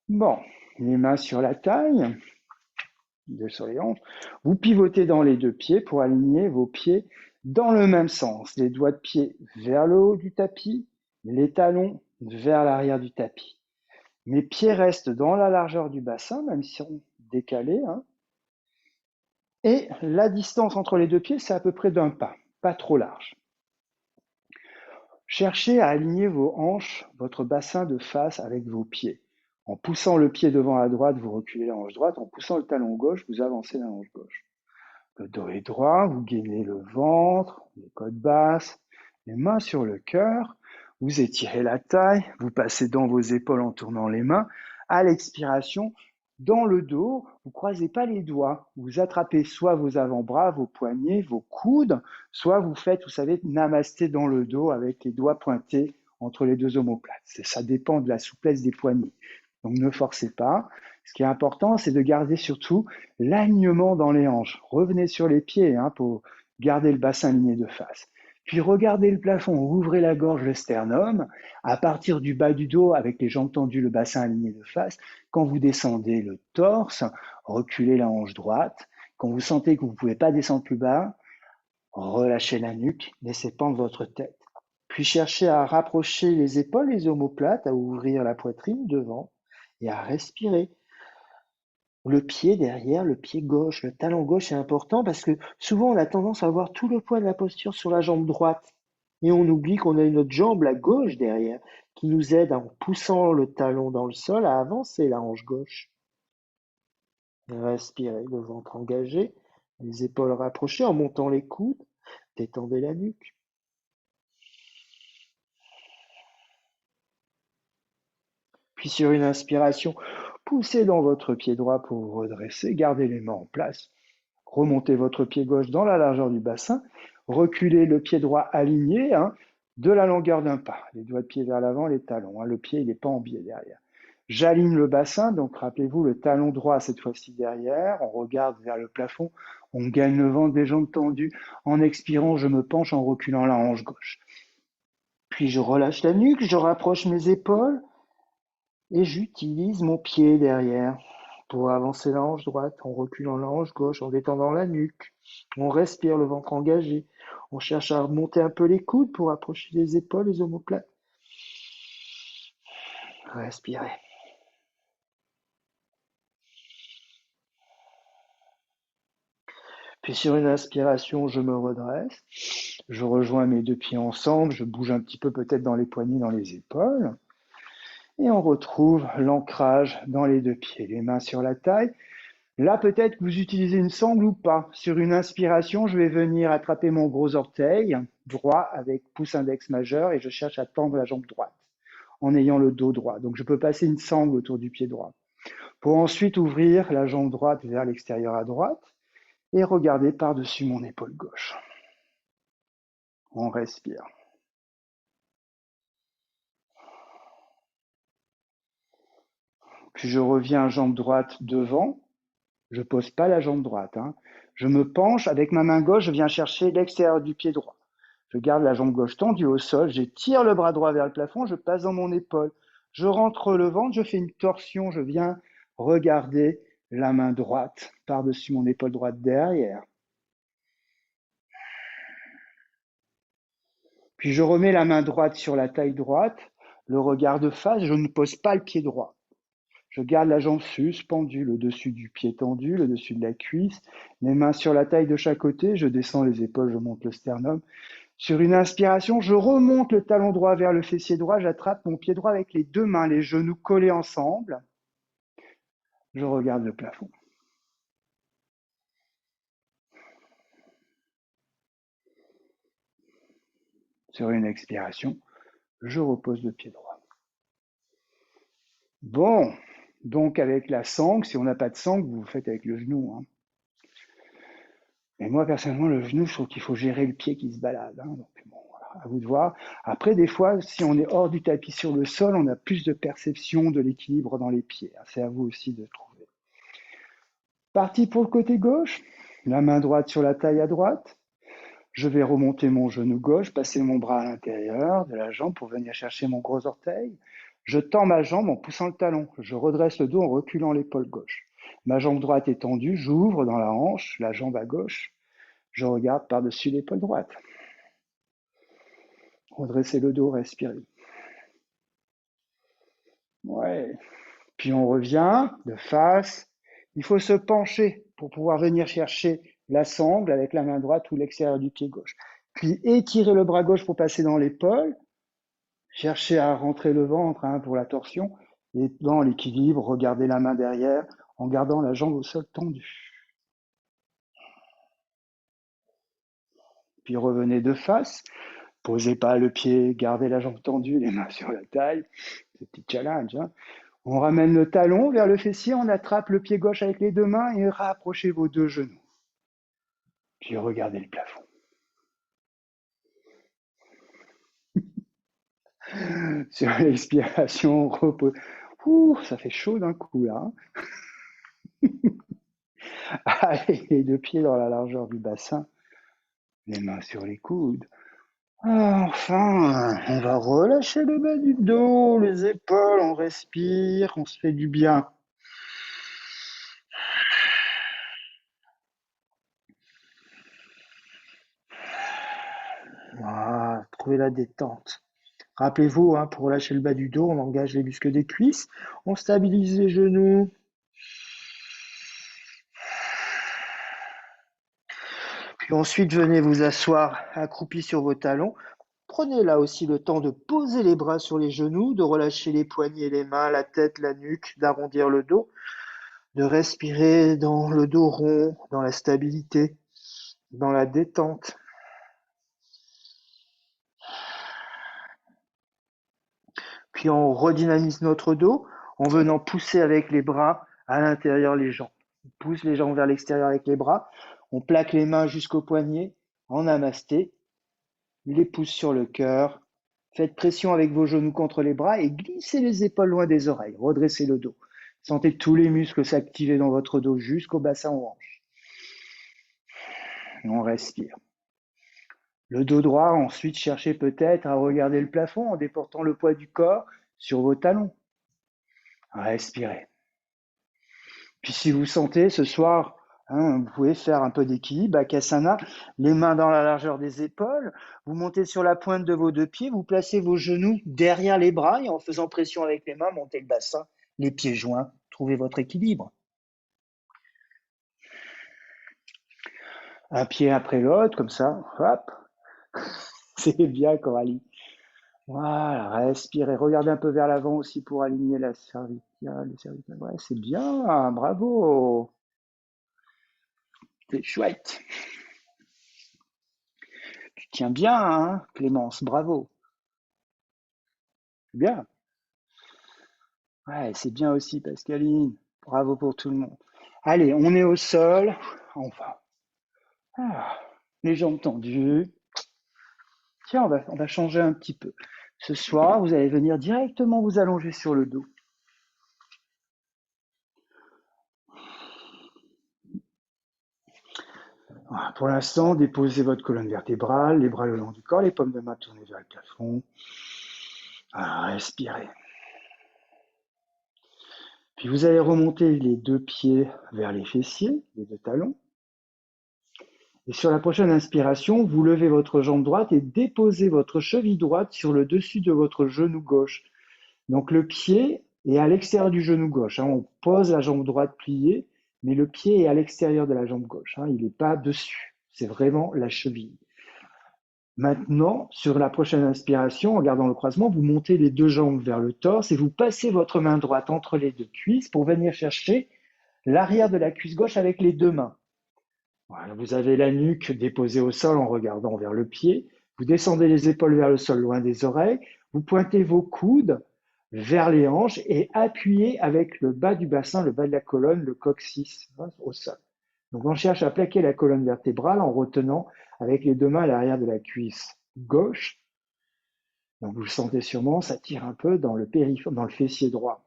Bon, les mains sur la taille. sur les hanches. Vous pivotez dans les deux pieds pour aligner vos pieds dans le même sens. Les doigts de pied vers le haut du tapis, les talons vers l'arrière du tapis. Mes pieds restent dans la largeur du bassin, même si on décalés. Hein. Et la distance entre les deux pieds, c'est à peu près d'un pas trop large. Cherchez à aligner vos hanches, votre bassin de face avec vos pieds. En poussant le pied devant à droite, vous reculez la hanche droite. En poussant le talon gauche, vous avancez la hanche gauche. Le dos est droit, vous gainez le ventre, les côtes basses, les mains sur le cœur. Vous étirez la taille, vous passez dans vos épaules en tournant les mains. À l'expiration, dans le dos, vous ne croisez pas les doigts. Vous attrapez soit vos avant-bras, vos poignets, vos coudes, soit vous faites, vous savez, namasté dans le dos avec les doigts pointés entre les deux omoplates. Ça dépend de la souplesse des poignets. Donc ne forcez pas. Ce qui est important, c'est de garder surtout l'alignement dans les hanches. Revenez sur les pieds pour garder le bassin aligné de face. Puis regardez le plafond, ouvrez la gorge, le sternum. À partir du bas du dos, avec les jambes tendues, le bassin aligné de face. Quand vous descendez le torse, reculez la hanche droite. Quand vous sentez que vous ne pouvez pas descendre plus bas, relâchez la nuque, laissez pendre votre tête. Puis cherchez à rapprocher les épaules, les omoplates, à ouvrir la poitrine devant et à respirer. Le pied derrière, le pied gauche, le talon gauche est important parce que souvent on a tendance à avoir tout le poids de la posture sur la jambe droite et on oublie qu'on a une autre jambe, la gauche derrière, qui nous aide en poussant le talon dans le sol à avancer la hanche gauche. Respirez, le ventre engagé, les épaules rapprochées en montant les coudes, détendez la nuque. Puis sur une inspiration, poussez dans votre pied droit pour vous redresser, gardez les mains en place. Remontez votre pied gauche dans la largeur du bassin, reculez le pied droit aligné de la longueur d'un pas. Les doigts de pied vers l'avant, les talons. Le pied, il n'est pas en biais derrière. J'aligne le bassin, donc rappelez-vous le talon droit cette fois-ci derrière. On regarde vers le plafond, on gagne le ventre, des jambes tendues. En expirant, je me penche en reculant la hanche gauche. Puis je relâche la nuque, je rapproche mes épaules et j'utilise mon pied derrière pour avancer la hanche droite, en reculant la hanche gauche, en détendant la nuque. On respire, le ventre engagé. On cherche à remonter un peu les coudes pour approcher les épaules, les omoplates. Respirez. Puis sur une inspiration, je me redresse. Je rejoins mes deux pieds ensemble. Je bouge un petit peu peut-être dans les poignets, dans les épaules. Et on retrouve l'ancrage dans les deux pieds. Les mains sur la taille. Là, peut-être que vous utilisez une sangle ou pas. Sur une inspiration, je vais venir attraper mon gros orteil droit avec pouce index majeur et je cherche à tendre la jambe droite en ayant le dos droit. Donc, je peux passer une sangle autour du pied droit. Pour ensuite ouvrir la jambe droite vers l'extérieur à droite et regarder par-dessus mon épaule gauche. On respire. Puis je reviens jambe droite devant. Je ne pose pas la jambe droite. Je me penche avec ma main gauche, je viens chercher l'extérieur du pied droit. Je garde la jambe gauche tendue au sol, j'étire le bras droit vers le plafond, je passe dans mon épaule. Je rentre le ventre, je fais une torsion, je viens regarder la main droite par-dessus mon épaule droite derrière. Puis je remets la main droite sur la taille droite, le regard de face, je ne pose pas le pied droit. Je garde la jambe suspendue, le dessus du pied tendu, le dessus de la cuisse, les mains sur la taille de chaque côté, je descends les épaules, je monte le sternum. Sur une inspiration, je remonte le talon droit vers le fessier droit, j'attrape mon pied droit avec les deux mains, les genoux collés ensemble. Je regarde le plafond. Sur une expiration, je repose le pied droit. Bon, donc avec la sangle, si on n'a pas de sangle, vous faites avec le genou. Et moi, personnellement, le genou, je trouve qu'il faut gérer le pied qui se balade. Donc, bon, voilà, à vous de voir. Après, des fois, si on est hors du tapis sur le sol, on a plus de perception de l'équilibre dans les pieds. C'est à vous aussi de trouver. Parti pour le côté gauche, la main droite sur la taille à droite. Je vais remonter mon genou gauche, passer mon bras à l'intérieur de la jambe pour venir chercher mon gros orteil. Je tends ma jambe en poussant le talon. Je redresse le dos en reculant l'épaule gauche. Ma jambe droite est tendue, j'ouvre dans la hanche, la jambe à gauche, je regarde par-dessus l'épaule droite. Redressez le dos, respirez. Ouais. Puis on revient de face. Il faut se pencher pour pouvoir venir chercher la sangle avec la main droite ou l'extérieur du pied gauche. Puis étirer le bras gauche pour passer dans l'épaule. Cherchez à rentrer le ventre pour la torsion. Et dans l'équilibre, regardez la main derrière en gardant la jambe au sol tendue. Puis revenez de face. Posez pas le pied, gardez la jambe tendue, les mains sur la taille. C'est un petit challenge. On ramène le talon vers le fessier, on attrape le pied gauche avec les deux mains et rapprochez vos deux genoux. Puis regardez le plafond. Sur l'expiration, repose. Ouh, ça fait chaud d'un coup là. Allez, les deux pieds dans la largeur du bassin, les mains sur les coudes. Enfin, on va relâcher le bas du dos, les épaules, on respire, on se fait du bien. Voilà, trouvez la détente. Rappelez-vous, pour relâcher le bas du dos, on engage les muscles des cuisses, on stabilise les genoux. Puis ensuite, venez vous asseoir accroupi sur vos talons. Prenez là aussi le temps de poser les bras sur les genoux, de relâcher les poignets, les mains, la tête, la nuque, d'arrondir le dos, de respirer dans le dos rond, dans la stabilité, dans la détente. Puis on redynamise notre dos en venant pousser avec les bras à l'intérieur les jambes. On pousse les jambes vers l'extérieur avec les bras. On plaque les mains jusqu'au poignet en namasté. Les pouces sur le cœur. Faites pression avec vos genoux contre les bras et glissez les épaules loin des oreilles. Redressez le dos. Sentez tous les muscles s'activer dans votre dos jusqu'au bassin aux hanches. On respire. Le dos droit, ensuite, cherchez peut-être à regarder le plafond en déportant le poids du corps sur vos talons. Respirez. Puis si vous sentez ce soir, vous pouvez faire un peu d'équilibre, Bakasana, les mains dans la largeur des épaules, vous montez sur la pointe de vos deux pieds, vous placez vos genoux derrière les bras et en faisant pression avec les mains, montez le bassin, les pieds joints, trouvez votre équilibre. Un pied après l'autre, comme ça, hop, c'est bien Coralie. Voilà, respirez, regardez un peu vers l'avant aussi pour aligner la cervicale, le cervical. Ouais, c'est bien, bravo. C'est chouette. Tu tiens bien, Clémence, bravo. Bien. Ouais, c'est bien aussi, Pascaline. Bravo pour tout le monde. Allez, on est au sol. On va. Les jambes tendues. Tiens, on va changer un petit peu. Ce soir, vous allez venir directement vous allonger sur le dos. Voilà, pour l'instant, déposez votre colonne vertébrale, les bras le long du corps, les paumes de main tournées vers le plafond. Respirez. Puis vous allez remonter les deux pieds vers les fessiers, les deux talons. Et sur la prochaine inspiration, vous levez votre jambe droite et déposez votre cheville droite sur le dessus de votre genou gauche. Donc le pied est à l'extérieur du genou gauche. On pose la jambe droite pliée, mais le pied est à l'extérieur de la jambe gauche. Il n'est pas dessus. C'est vraiment la cheville. Maintenant, sur la prochaine inspiration, en gardant le croisement, vous montez les deux jambes vers le torse et vous passez votre main droite entre les deux cuisses pour venir chercher l'arrière de la cuisse gauche avec les deux mains. Voilà, vous avez la nuque déposée au sol en regardant vers le pied. Vous descendez les épaules vers le sol, loin des oreilles. Vous pointez vos coudes vers les hanches et appuyez avec le bas du bassin, le bas de la colonne, le coccyx au sol. Donc on cherche à plaquer la colonne vertébrale en retenant avec les deux mains à l'arrière de la cuisse gauche. Donc vous le sentez sûrement, ça tire un peu dans le dans le fessier droit.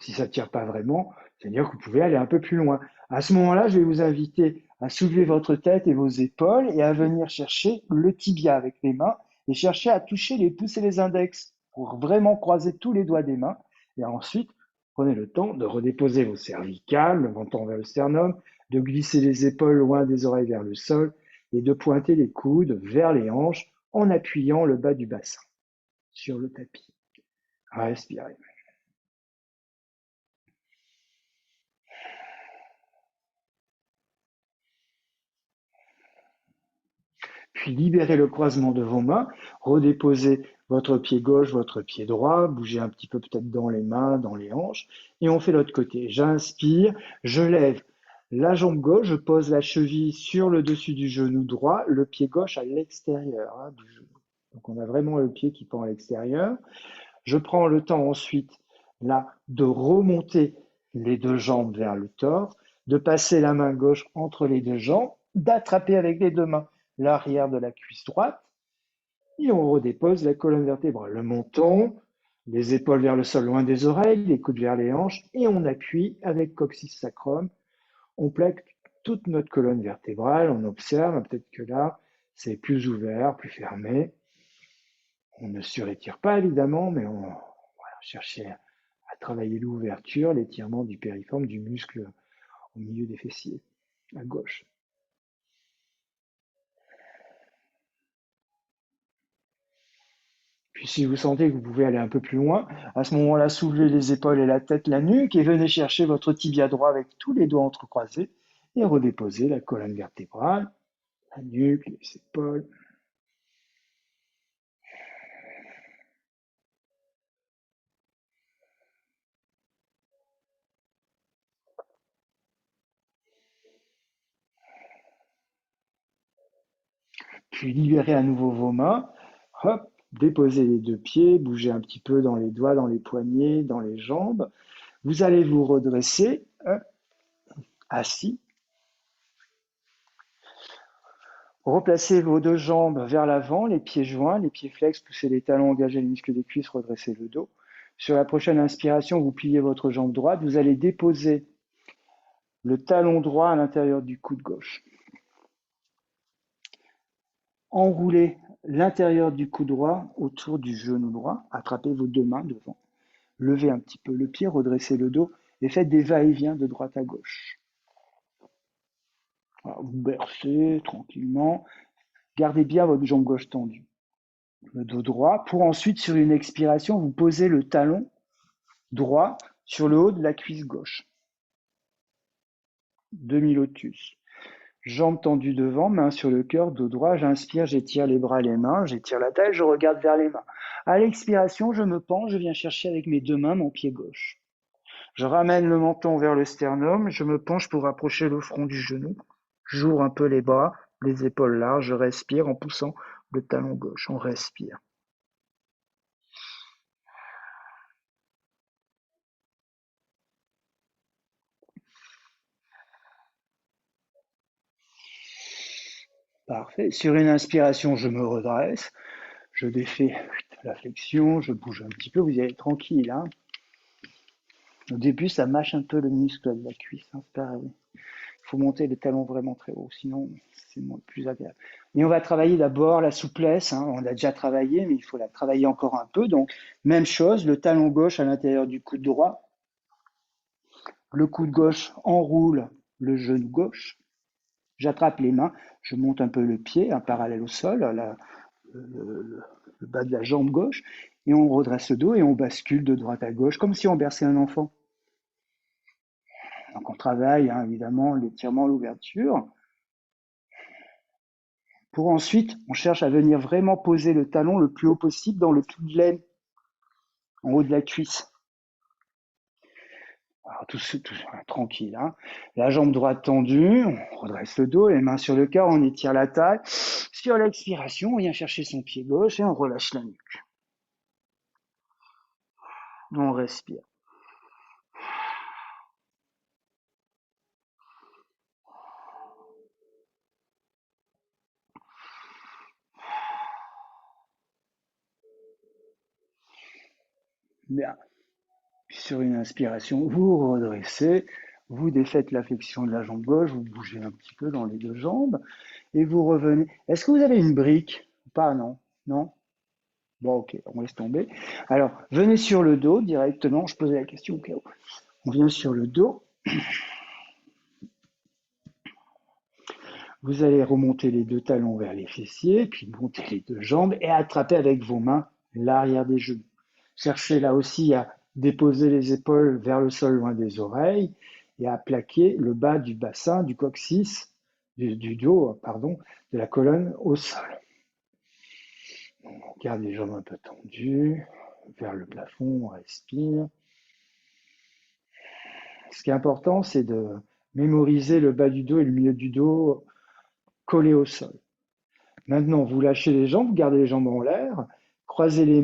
Si ça ne tire pas vraiment, c'est-à-dire que vous pouvez aller un peu plus loin. À ce moment-là, je vais vous inviter à soulever votre tête et vos épaules et à venir chercher le tibia avec les mains et chercher à toucher les pouces et les index pour vraiment croiser tous les doigts des mains. Et ensuite, Prenez le temps de redéposer vos cervicales, le menton vers le sternum, de glisser les épaules loin des oreilles vers le sol et de pointer les coudes vers les hanches en appuyant le bas du bassin sur le tapis. Respirez. Puis libérez le croisement de vos mains, redéposez votre pied gauche, votre pied droit, bougez un petit peu peut-être dans les mains, dans les hanches, et on fait l'autre côté. J'inspire, je lève la jambe gauche, je pose la cheville sur le dessus du genou droit, le pied gauche à l'extérieur du genou. Donc on a vraiment le pied qui pend à l'extérieur. Je prends le temps ensuite là de remonter les deux jambes vers le torse, de passer la main gauche entre les deux jambes, d'attraper avec les deux mains l'arrière de la cuisse droite et on redépose la colonne vertébrale, le menton, les épaules vers le sol loin des oreilles, les coudes vers les hanches et on appuie avec coccyx sacrum. On plaque toute notre colonne vertébrale, on observe, peut-être que là c'est plus ouvert, plus fermé. On ne surétire pas évidemment, mais on cherche à travailler l'ouverture, l'étirement du périforme, du muscle au milieu des fessiers, à gauche. Puis si vous sentez que vous pouvez aller un peu plus loin, à ce moment-là, soulevez les épaules et la tête, la nuque, et venez chercher votre tibia droit avec tous les doigts entrecroisés, et redéposez la colonne vertébrale, la nuque, les épaules. Puis libérez à nouveau vos mains, hop, déposez les deux pieds, bougez un petit peu dans les doigts, dans les poignets, dans les jambes. Vous allez vous redresser, hop, assis. Replacez vos deux jambes vers l'avant, les pieds joints, les pieds flex, poussez les talons, engagez les muscles des cuisses, redressez le dos. Sur la prochaine inspiration, vous pliez votre jambe droite, vous allez déposer le talon droit à l'intérieur du coude gauche. Enroulez l'intérieur du coude droit autour du genou droit, attrapez vos deux mains devant. Levez un petit peu le pied, redressez le dos et faites des va-et-vient de droite à gauche. Alors, vous bercez tranquillement, gardez bien votre jambe gauche tendue. Le dos droit, pour ensuite, sur une expiration, vous posez le talon droit sur le haut de la cuisse gauche. Demi-lotus. Jambes tendues devant, main sur le cœur, dos droit. J'inspire, j'étire les bras, les mains, j'étire la taille, je regarde vers les mains. À l'expiration, je me penche, je viens chercher avec mes deux mains mon pied gauche. Je ramène le menton vers le sternum, je me penche pour rapprocher le front du genou. J'ouvre un peu les bras, les épaules larges, je respire en poussant le talon gauche. On respire. Parfait. Sur une inspiration, je me redresse, je défais la flexion, je bouge un petit peu, vous y allez tranquille. Hein. Au début, ça mâche un peu le muscle de la cuisse, hein, c'est pareil. Il faut monter les talons vraiment très haut, sinon c'est plus agréable. Et on va travailler d'abord la souplesse, hein. On l'a déjà travaillé, mais il faut la travailler encore un peu. Donc, même chose, le talon gauche à l'intérieur du coude droit, le coude gauche enroule le genou gauche, j'attrape les mains, je monte un peu le pied, un parallèle au sol, le bas de la jambe gauche, et on redresse le dos et on bascule de droite à gauche, comme si on berçait un enfant. Donc on travaille hein, évidemment l'étirement, l'ouverture. Pour ensuite, on cherche à venir vraiment poser le talon le plus haut possible dans le pli de l'aine, en haut de la cuisse. Alors, tout tranquille. Hein. La jambe droite tendue, on redresse le dos, les mains sur le cœur, on étire la taille. Sur l'expiration, on vient chercher son pied gauche et on relâche la nuque. On respire. Bien. Sur une inspiration, vous redressez, vous défaites la flexion de la jambe gauche, vous bougez un petit peu dans les deux jambes et vous revenez. Est-ce que vous avez une brique ou pas? Non. Non. Bon, ok, on laisse tomber. Alors, venez sur le dos directement. Je posais la question au cas où. On vient sur le dos. Vous allez remonter les deux talons vers les fessiers, puis monter les deux jambes et attraper avec vos mains l'arrière des genoux. Cherchez là aussi à déposer les épaules vers le sol loin des oreilles et à plaquer le bas du bassin, du coccyx, du dos, pardon, de la colonne au sol. On garde les jambes un peu tendues, vers le plafond, on respire. Ce qui est important, c'est de mémoriser le bas du dos et le milieu du dos collés au sol. Maintenant, vous lâchez les jambes, vous gardez les jambes en l'air, croisez les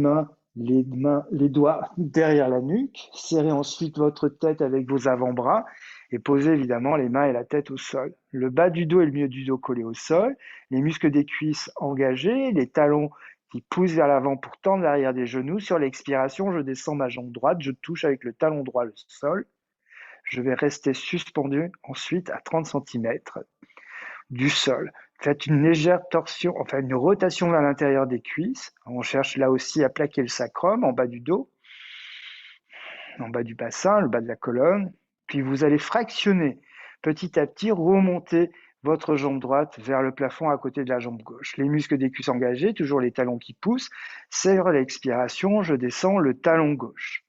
doigts derrière la nuque, serrez ensuite votre tête avec vos avant-bras et posez évidemment les mains et la tête au sol. Le bas du dos et le milieu du dos collés au sol, les muscles des cuisses engagés, les talons qui poussent vers l'avant pour tendre l'arrière des genoux. Sur l'expiration, je descends ma jambe droite, je touche avec le talon droit le sol. Je vais rester suspendu ensuite à 30 cm du sol. Faites une légère torsion, enfin une rotation vers l'intérieur des cuisses. On cherche là aussi à plaquer le sacrum en bas du dos, en bas du bassin, le bas de la colonne. Puis vous allez fractionner petit à petit, remonter votre jambe droite vers le plafond à côté de la jambe gauche. Les muscles des cuisses engagés, toujours les talons qui poussent. Sur l'expiration, je descends le talon gauche.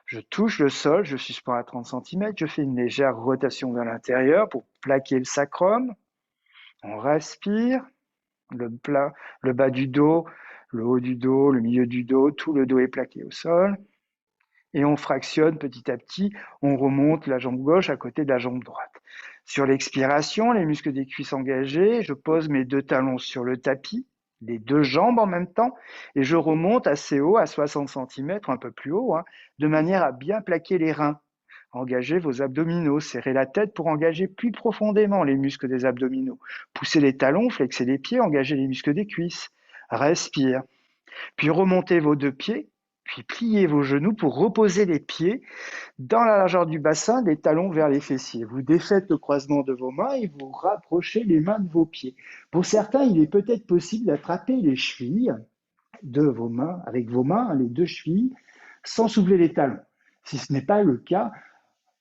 Je touche le sol, je suspends à 30 cm, je fais une légère rotation vers l'intérieur pour plaquer le sacrum. On respire, le bas du dos, le haut du dos, le milieu du dos, tout le dos est plaqué au sol. Et on fractionne petit à petit, on remonte la jambe gauche à côté de la jambe droite. Sur l'expiration, les muscles des cuisses engagés, je pose mes deux talons sur le tapis, les deux jambes en même temps, et je remonte assez haut, à 60 cm, un peu plus haut, de manière à bien plaquer les reins. Engagez vos abdominaux, serrez la tête pour engager plus profondément les muscles des abdominaux. Poussez les talons, flexez les pieds, engagez les muscles des cuisses. Respire. Puis remontez vos deux pieds, puis pliez vos genoux pour reposer les pieds dans la largeur du bassin, les talons vers les fessiers. Vous défaites le croisement de vos mains et vous rapprochez les mains de vos pieds. Pour certains, il est peut-être possible d'attraper les chevilles de vos mains, avec vos mains, les deux chevilles, sans soulever les talons. Si ce n'est pas le cas,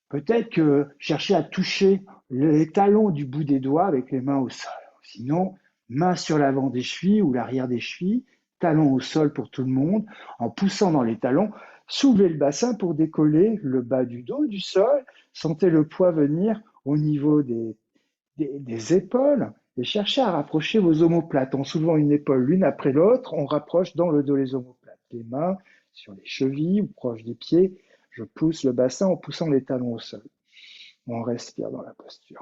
peut-être que cherchez à toucher les talons du bout des doigts avec les mains au sol. Sinon, main sur l'avant des chevilles ou l'arrière des chevilles, talons au sol pour tout le monde. En poussant dans les talons, soulevez le bassin pour décoller le bas du dos du sol. Sentez le poids venir au niveau des épaules et cherchez à rapprocher vos omoplates. En soulevant une épaule l'une après l'autre, on rapproche dans le dos les omoplates. Les mains sur les chevilles ou proches des pieds. Je pousse le bassin en poussant les talons au sol. On respire dans la posture.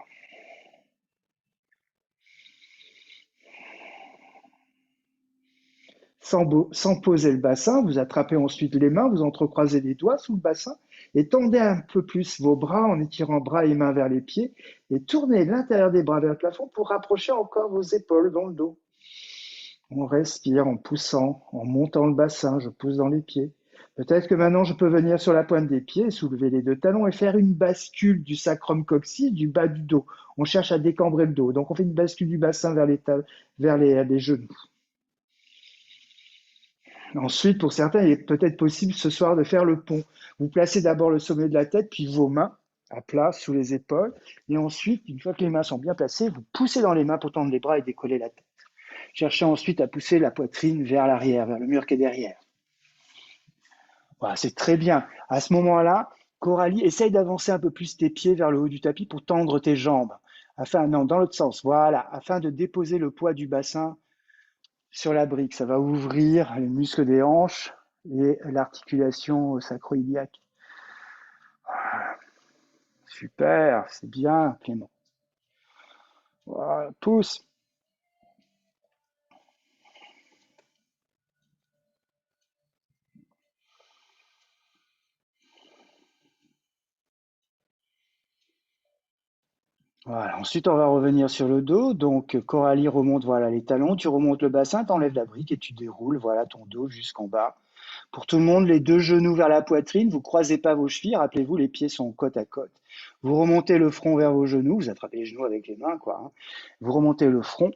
Sans poser le bassin, vous attrapez ensuite les mains, vous entrecroisez les doigts sous le bassin et tendez un peu plus vos bras en étirant bras et mains vers les pieds et tournez l'intérieur des bras vers le plafond pour rapprocher encore vos épaules dans le dos. On respire en poussant, en montant le bassin, je pousse dans les pieds. Peut-être que maintenant je peux venir sur la pointe des pieds, soulever les deux talons et faire une bascule du sacrum coccyx, du bas du dos. On cherche à décambrer le dos. Donc on fait une bascule du bassin vers les genoux. Ensuite, pour certains, il est peut-être possible ce soir de faire le pont. Vous placez d'abord le sommet de la tête, puis vos mains à plat sous les épaules. Et ensuite, une fois que les mains sont bien placées, vous poussez dans les mains pour tendre les bras et décoller la tête. Cherchez ensuite à pousser la poitrine vers l'arrière, vers le mur qui est derrière. Voilà, c'est très bien. À ce moment-là, Coralie, essaye d'avancer un peu plus tes pieds vers le haut du tapis pour tendre tes jambes. Non, dans l'autre sens, voilà, afin de déposer le poids du bassin sur la brique. Ça va ouvrir les muscles des hanches et l'articulation sacro-iliaque. Super, c'est bien, Clément. Voilà, pousse. Voilà. Ensuite, on va revenir sur le dos. Donc, Coralie remonte, voilà, les talons. Tu remontes le bassin, tu enlèves la brique et tu déroules, voilà, ton dos jusqu'en bas. Pour tout le monde, les deux genoux vers la poitrine. Vous croisez pas vos chevilles. Rappelez-vous, les pieds sont côte à côte. Vous remontez le front vers vos genoux. Vous attrapez les genoux avec les mains, quoi. Vous remontez le front.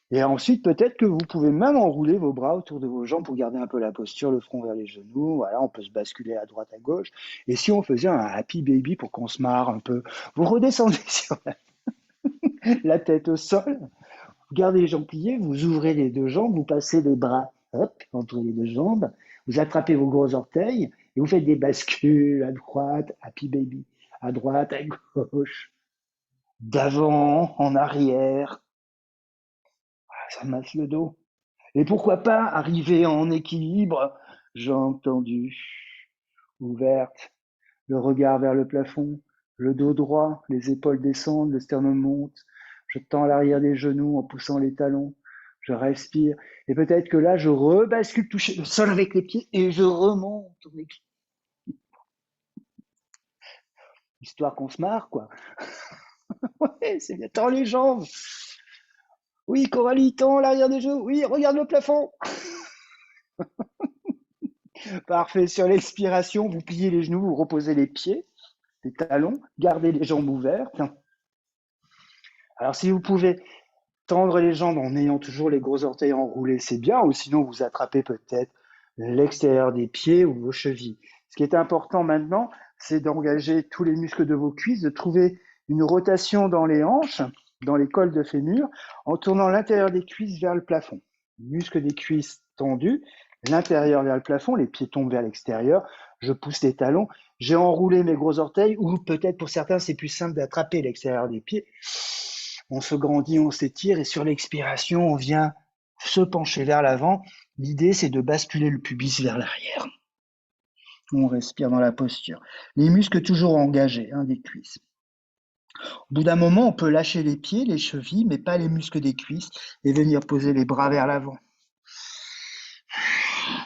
Et ensuite, peut-être que vous pouvez même enrouler vos bras autour de vos jambes pour garder un peu la posture, le front vers les genoux. Voilà, on peut se basculer à droite, à gauche. Et si on faisait un happy baby pour qu'on se marre un peu, vous redescendez sur la tête au sol, vous gardez les jambes pliées, vous ouvrez les deux jambes, vous passez les bras, hop, entre les deux jambes, vous attrapez vos gros orteils et vous faites des bascules à droite, happy baby, à droite, à gauche, d'avant, en arrière. Ça masse le dos. Et pourquoi pas arriver en équilibre, jambes tendues, ouvertes, le regard vers le plafond, le dos droit, les épaules descendent, le sternum monte, je tends l'arrière des genoux en poussant les talons, je respire, et peut-être que là, je rebascule, toucher le sol avec les pieds, et je remonte en équilibre. Histoire qu'on se marre, quoi. Ouais, c'est bien, tends les jambes. Oui, Coralie, tends l'arrière des genoux. Oui, regarde le plafond. Parfait. Sur l'expiration, vous pliez les genoux, vous reposez les pieds, les talons, gardez les jambes ouvertes. Alors, si vous pouvez tendre les jambes en ayant toujours les gros orteils enroulés, c'est bien, ou sinon vous attrapez peut-être l'extérieur des pieds ou vos chevilles. Ce qui est important maintenant, c'est d'engager tous les muscles de vos cuisses, de trouver une rotation dans les hanches, dans les cols de fémur, en tournant l'intérieur des cuisses vers le plafond. Muscles des cuisses tendus, l'intérieur vers le plafond, les pieds tombent vers l'extérieur, je pousse les talons, j'ai enroulé mes gros orteils, ou peut-être pour certains c'est plus simple d'attraper l'extérieur des pieds. On se grandit, on s'étire et sur l'expiration, on vient se pencher vers l'avant. L'idée, c'est de basculer le pubis vers l'arrière. On respire dans la posture. Les muscles toujours engagés des cuisses. Au bout d'un moment, on peut lâcher les pieds, les chevilles, mais pas les muscles des cuisses et venir poser les bras vers l'avant.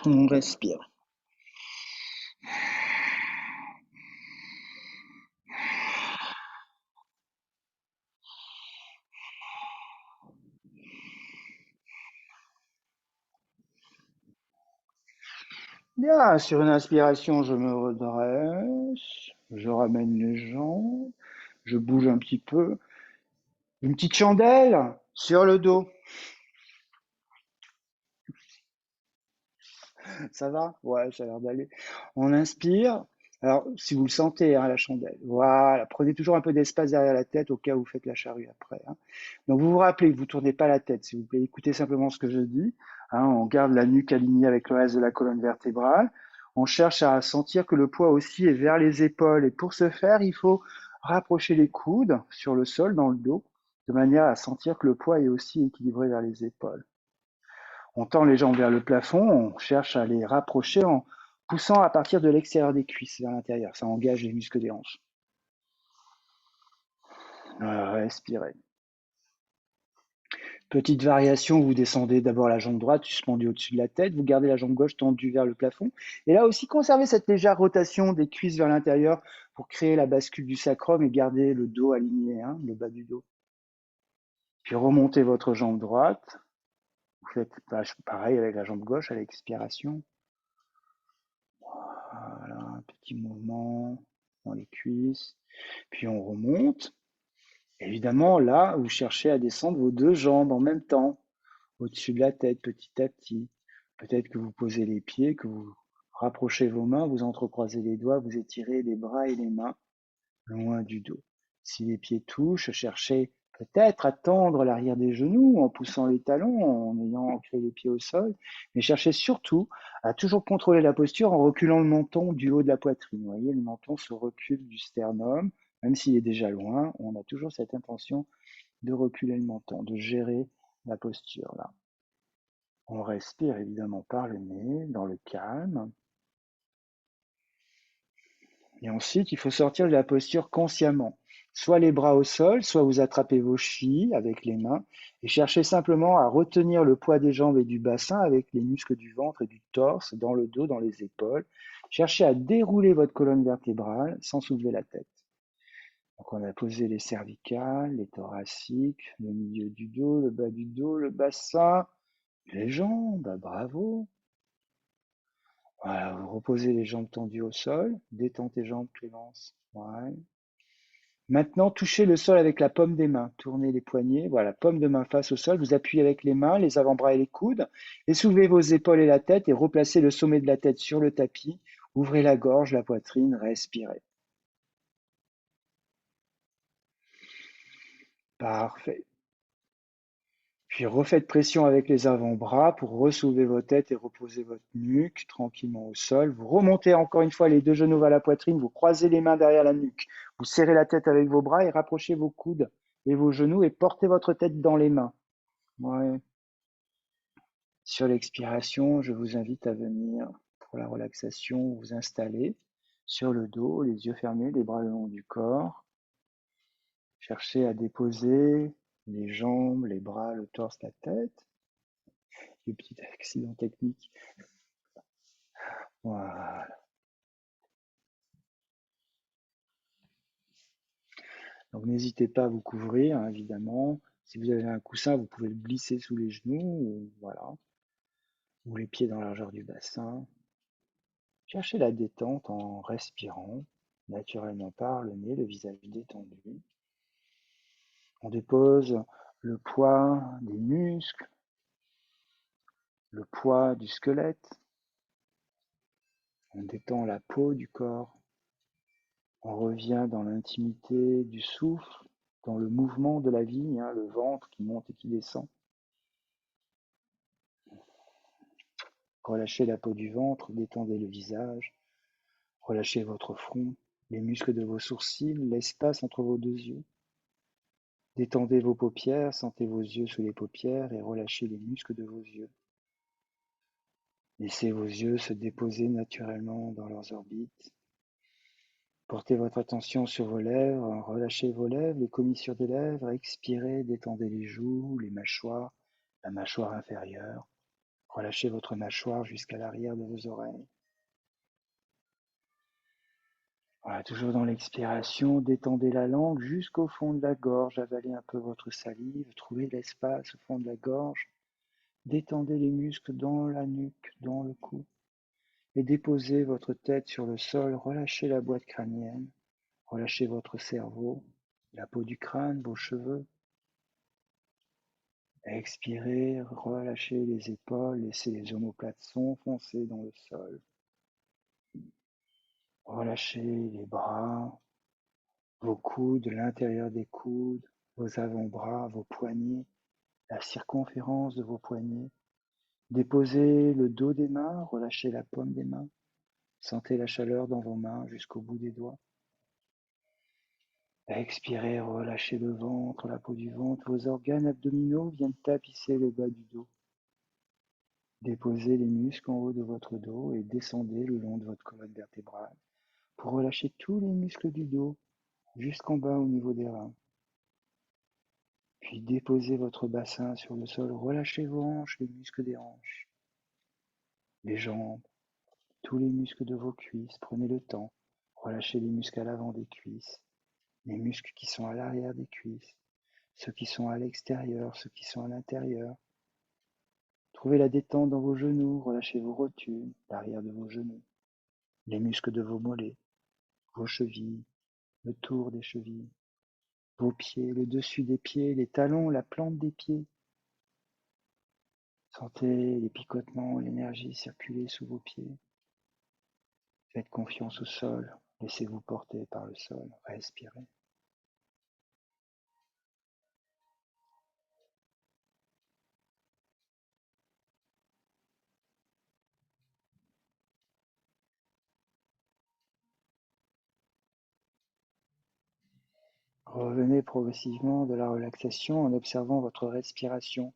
On respire. Bien, sur une inspiration, je me redresse, je ramène les jambes, je bouge un petit peu. Une petite chandelle sur le dos. Ça va? Ouais, ça a l'air d'aller. On inspire. Alors, si vous le sentez, la chandelle. Voilà. Prenez toujours un peu d'espace derrière la tête au cas où vous faites la charrue après. Donc, vous vous rappelez que vous ne tournez pas la tête, s'il vous plaît. Écoutez simplement ce que je dis. On garde la nuque alignée avec le reste de la colonne vertébrale. On cherche à sentir que le poids aussi est vers les épaules. Et pour ce faire, il faut rapprocher les coudes sur le sol, dans le dos, de manière à sentir que le poids est aussi équilibré vers les épaules. On tend les jambes vers le plafond, on cherche à les rapprocher en poussant à partir de l'extérieur des cuisses vers l'intérieur. Ça engage les muscles des hanches. Respirez. Petite variation, vous descendez d'abord la jambe droite suspendue au-dessus de la tête, vous gardez la jambe gauche tendue vers le plafond. Et là aussi, conservez cette légère rotation des cuisses vers l'intérieur pour créer la bascule du sacrum et garder le dos aligné, le bas du dos. Puis remontez votre jambe droite. Vous faites pareil avec la jambe gauche à l'expiration. Voilà, un petit mouvement dans les cuisses. Puis on remonte. Évidemment, là, vous cherchez à descendre vos deux jambes en même temps, au-dessus de la tête, petit à petit. Peut-être que vous posez les pieds, que vous rapprochez vos mains, vous entrecroisez les doigts, vous étirez les bras et les mains loin du dos. Si les pieds touchent, cherchez peut-être à tendre l'arrière des genoux en poussant les talons, en ayant ancré les pieds au sol, mais cherchez surtout à toujours contrôler la posture en reculant le menton du haut de la poitrine. Vous voyez, le menton se recule du sternum, même s'il est déjà loin, on a toujours cette intention de reculer le menton, de gérer la posture là. On respire évidemment par le nez, dans le calme. Et ensuite, il faut sortir de la posture consciemment. Soit les bras au sol, soit vous attrapez vos chevilles avec les mains et cherchez simplement à retenir le poids des jambes et du bassin avec les muscles du ventre et du torse, dans le dos, dans les épaules. Cherchez à dérouler votre colonne vertébrale sans soulever la tête. Donc on a posé les cervicales, les thoraciques, le milieu du dos, le bassin, les jambes, bravo. Voilà, vous reposez les jambes tendues au sol, détends tes jambes, Clémence. Ouais. Maintenant, touchez le sol avec la paume des mains. Tournez les poignets, voilà, paume de main face au sol. Vous appuyez avec les mains, les avant-bras et les coudes. Et soulevez vos épaules et la tête et replacez le sommet de la tête sur le tapis. Ouvrez la gorge, la poitrine, respirez. Parfait. Puis refaites pression avec les avant-bras pour ressoulever votre tête et reposer votre nuque tranquillement au sol. Vous remontez encore une fois les deux genoux vers la poitrine, vous croisez les mains derrière la nuque. Vous serrez la tête avec vos bras et rapprochez vos coudes et vos genoux et portez votre tête dans les mains. Ouais. Sur l'expiration, je vous invite à venir pour la relaxation, vous installer sur le dos, les yeux fermés, les bras le long du corps. Cherchez à déposer les jambes, les bras, le torse, la tête. Le petit accident technique. Voilà. Donc n'hésitez pas à vous couvrir, hein, évidemment. Si vous avez un coussin, vous pouvez le glisser sous les genoux, voilà, ou les pieds dans la largeur du bassin. Cherchez la détente en respirant naturellement par le nez, le visage détendu. On dépose le poids des muscles, le poids du squelette. On détend la peau du corps. On revient dans l'intimité du souffle, dans le mouvement de la vie, hein, le ventre qui monte et qui descend. Relâchez la peau du ventre, détendez le visage, relâchez votre front, les muscles de vos sourcils, l'espace entre vos deux yeux. Détendez vos paupières, sentez vos yeux sous les paupières et relâchez les muscles de vos yeux. Laissez vos yeux se déposer naturellement dans leurs orbites. Portez votre attention sur vos lèvres, relâchez vos lèvres, les commissures des lèvres, expirez, détendez les joues, les mâchoires, la mâchoire inférieure. Relâchez votre mâchoire jusqu'à l'arrière de vos oreilles. Voilà, toujours dans l'expiration, détendez la langue jusqu'au fond de la gorge, avalez un peu votre salive, trouvez l'espace au fond de la gorge, détendez les muscles dans la nuque, dans le cou, et déposez votre tête sur le sol, relâchez la boîte crânienne, relâchez votre cerveau, la peau du crâne, vos cheveux. Expirez, relâchez les épaules, laissez les omoplates s'enfoncer dans le sol. Relâchez les bras, vos coudes, l'intérieur des coudes, vos avant-bras, vos poignets, la circonférence de vos poignets. Déposez le dos des mains, relâchez la paume des mains. Sentez la chaleur dans vos mains jusqu'au bout des doigts. Expirez, relâchez le ventre, la peau du ventre. Vos organes abdominaux viennent tapisser le bas du dos. Déposez les muscles en haut de votre dos et descendez le long de votre colonne vertébrale pour relâcher tous les muscles du dos jusqu'en bas au niveau des reins. Puis déposez votre bassin sur le sol, relâchez vos hanches, les muscles des hanches, les jambes, tous les muscles de vos cuisses. Prenez le temps, relâchez les muscles à l'avant des cuisses, les muscles qui sont à l'arrière des cuisses, ceux qui sont à l'extérieur, ceux qui sont à l'intérieur. Trouvez la détente dans vos genoux, relâchez vos rotules, l'arrière de vos genoux, les muscles de vos mollets, vos chevilles, le tour des chevilles, vos pieds, le dessus des pieds, les talons, la plante des pieds. Sentez les picotements, l'énergie circuler sous vos pieds. Faites confiance au sol, laissez-vous porter par le sol, respirez. Revenez progressivement de la relaxation en observant votre respiration.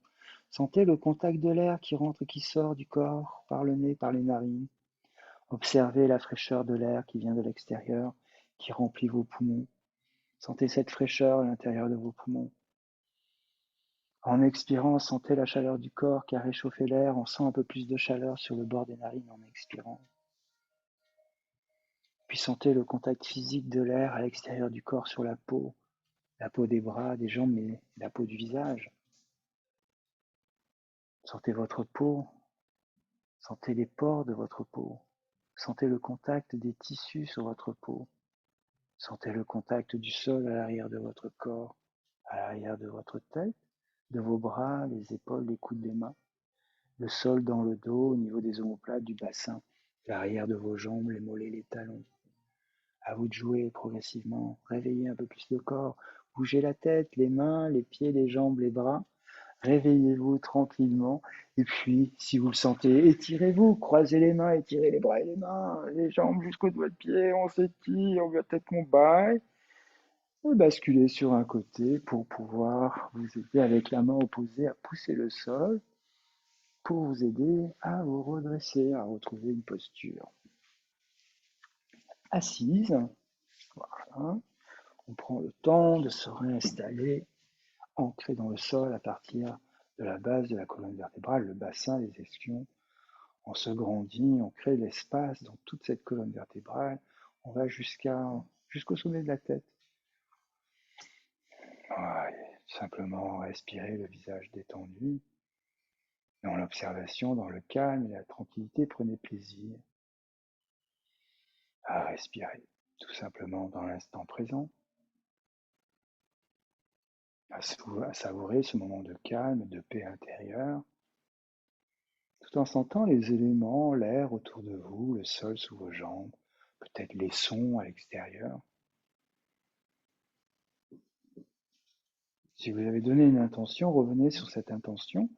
Sentez le contact de l'air qui rentre et qui sort du corps par le nez, par les narines. Observez la fraîcheur de l'air qui vient de l'extérieur, qui remplit vos poumons. Sentez cette fraîcheur à l'intérieur de vos poumons. En expirant, sentez la chaleur du corps qui a réchauffé l'air. On sent un peu plus de chaleur sur le bord des narines en expirant. Puis sentez le contact physique de l'air à l'extérieur du corps sur la peau des bras, des jambes, mais la peau du visage. Sentez votre peau, sentez les pores de votre peau, sentez le contact des tissus sur votre peau. Sentez le contact du sol à l'arrière de votre corps, à l'arrière de votre tête, de vos bras, les épaules, les coudes des mains. Le sol dans le dos, au niveau des omoplates, du bassin, l'arrière de vos jambes, les mollets, les talons. À vous de jouer progressivement. Réveillez un peu plus le corps. Bougez la tête, les mains, les pieds, les jambes, les bras. Réveillez-vous tranquillement. Et puis, si vous le sentez, étirez-vous. Croisez les mains, étirez les bras et les mains, les jambes jusqu'au doigt de pied. On s'étire, on va tête qu'on baille. Et basculez sur un côté pour pouvoir vous aider avec la main opposée à pousser le sol pour vous aider à vous redresser, à retrouver une posture assise. Voilà. On prend le temps de se réinstaller, ancré dans le sol à partir de la base de la colonne vertébrale, le bassin, les ischions. On se grandit, on crée de l'espace dans toute cette colonne vertébrale. On va jusqu'au sommet de la tête. Ouais, simplement respirer le visage détendu. Dans l'observation, dans le calme et la tranquillité, prenez plaisir à respirer, tout simplement dans l'instant présent, à savourer ce moment de calme et de paix intérieure, tout en sentant les éléments, l'air autour de vous, le sol sous vos jambes, peut-être les sons à l'extérieur. Si vous avez donné une intention, revenez sur cette intention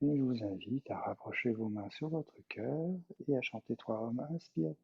et je vous invite à rapprocher vos mains sur votre cœur et à chanter 3 hommes. Inspire.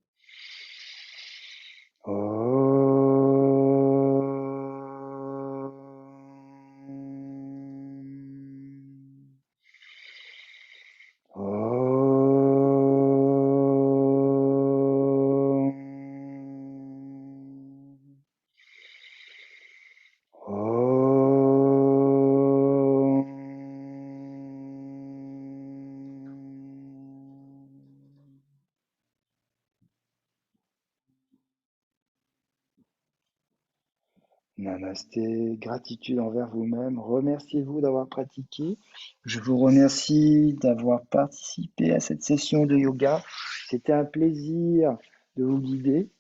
Namasté, gratitude envers vous-même. Remerciez-vous d'avoir pratiqué. Je vous remercie d'avoir participé à cette session de yoga. C'était un plaisir de vous guider.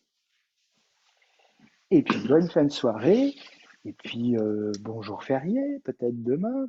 Et puis bonne fin de soirée. Et puis bonjour férié, peut-être demain.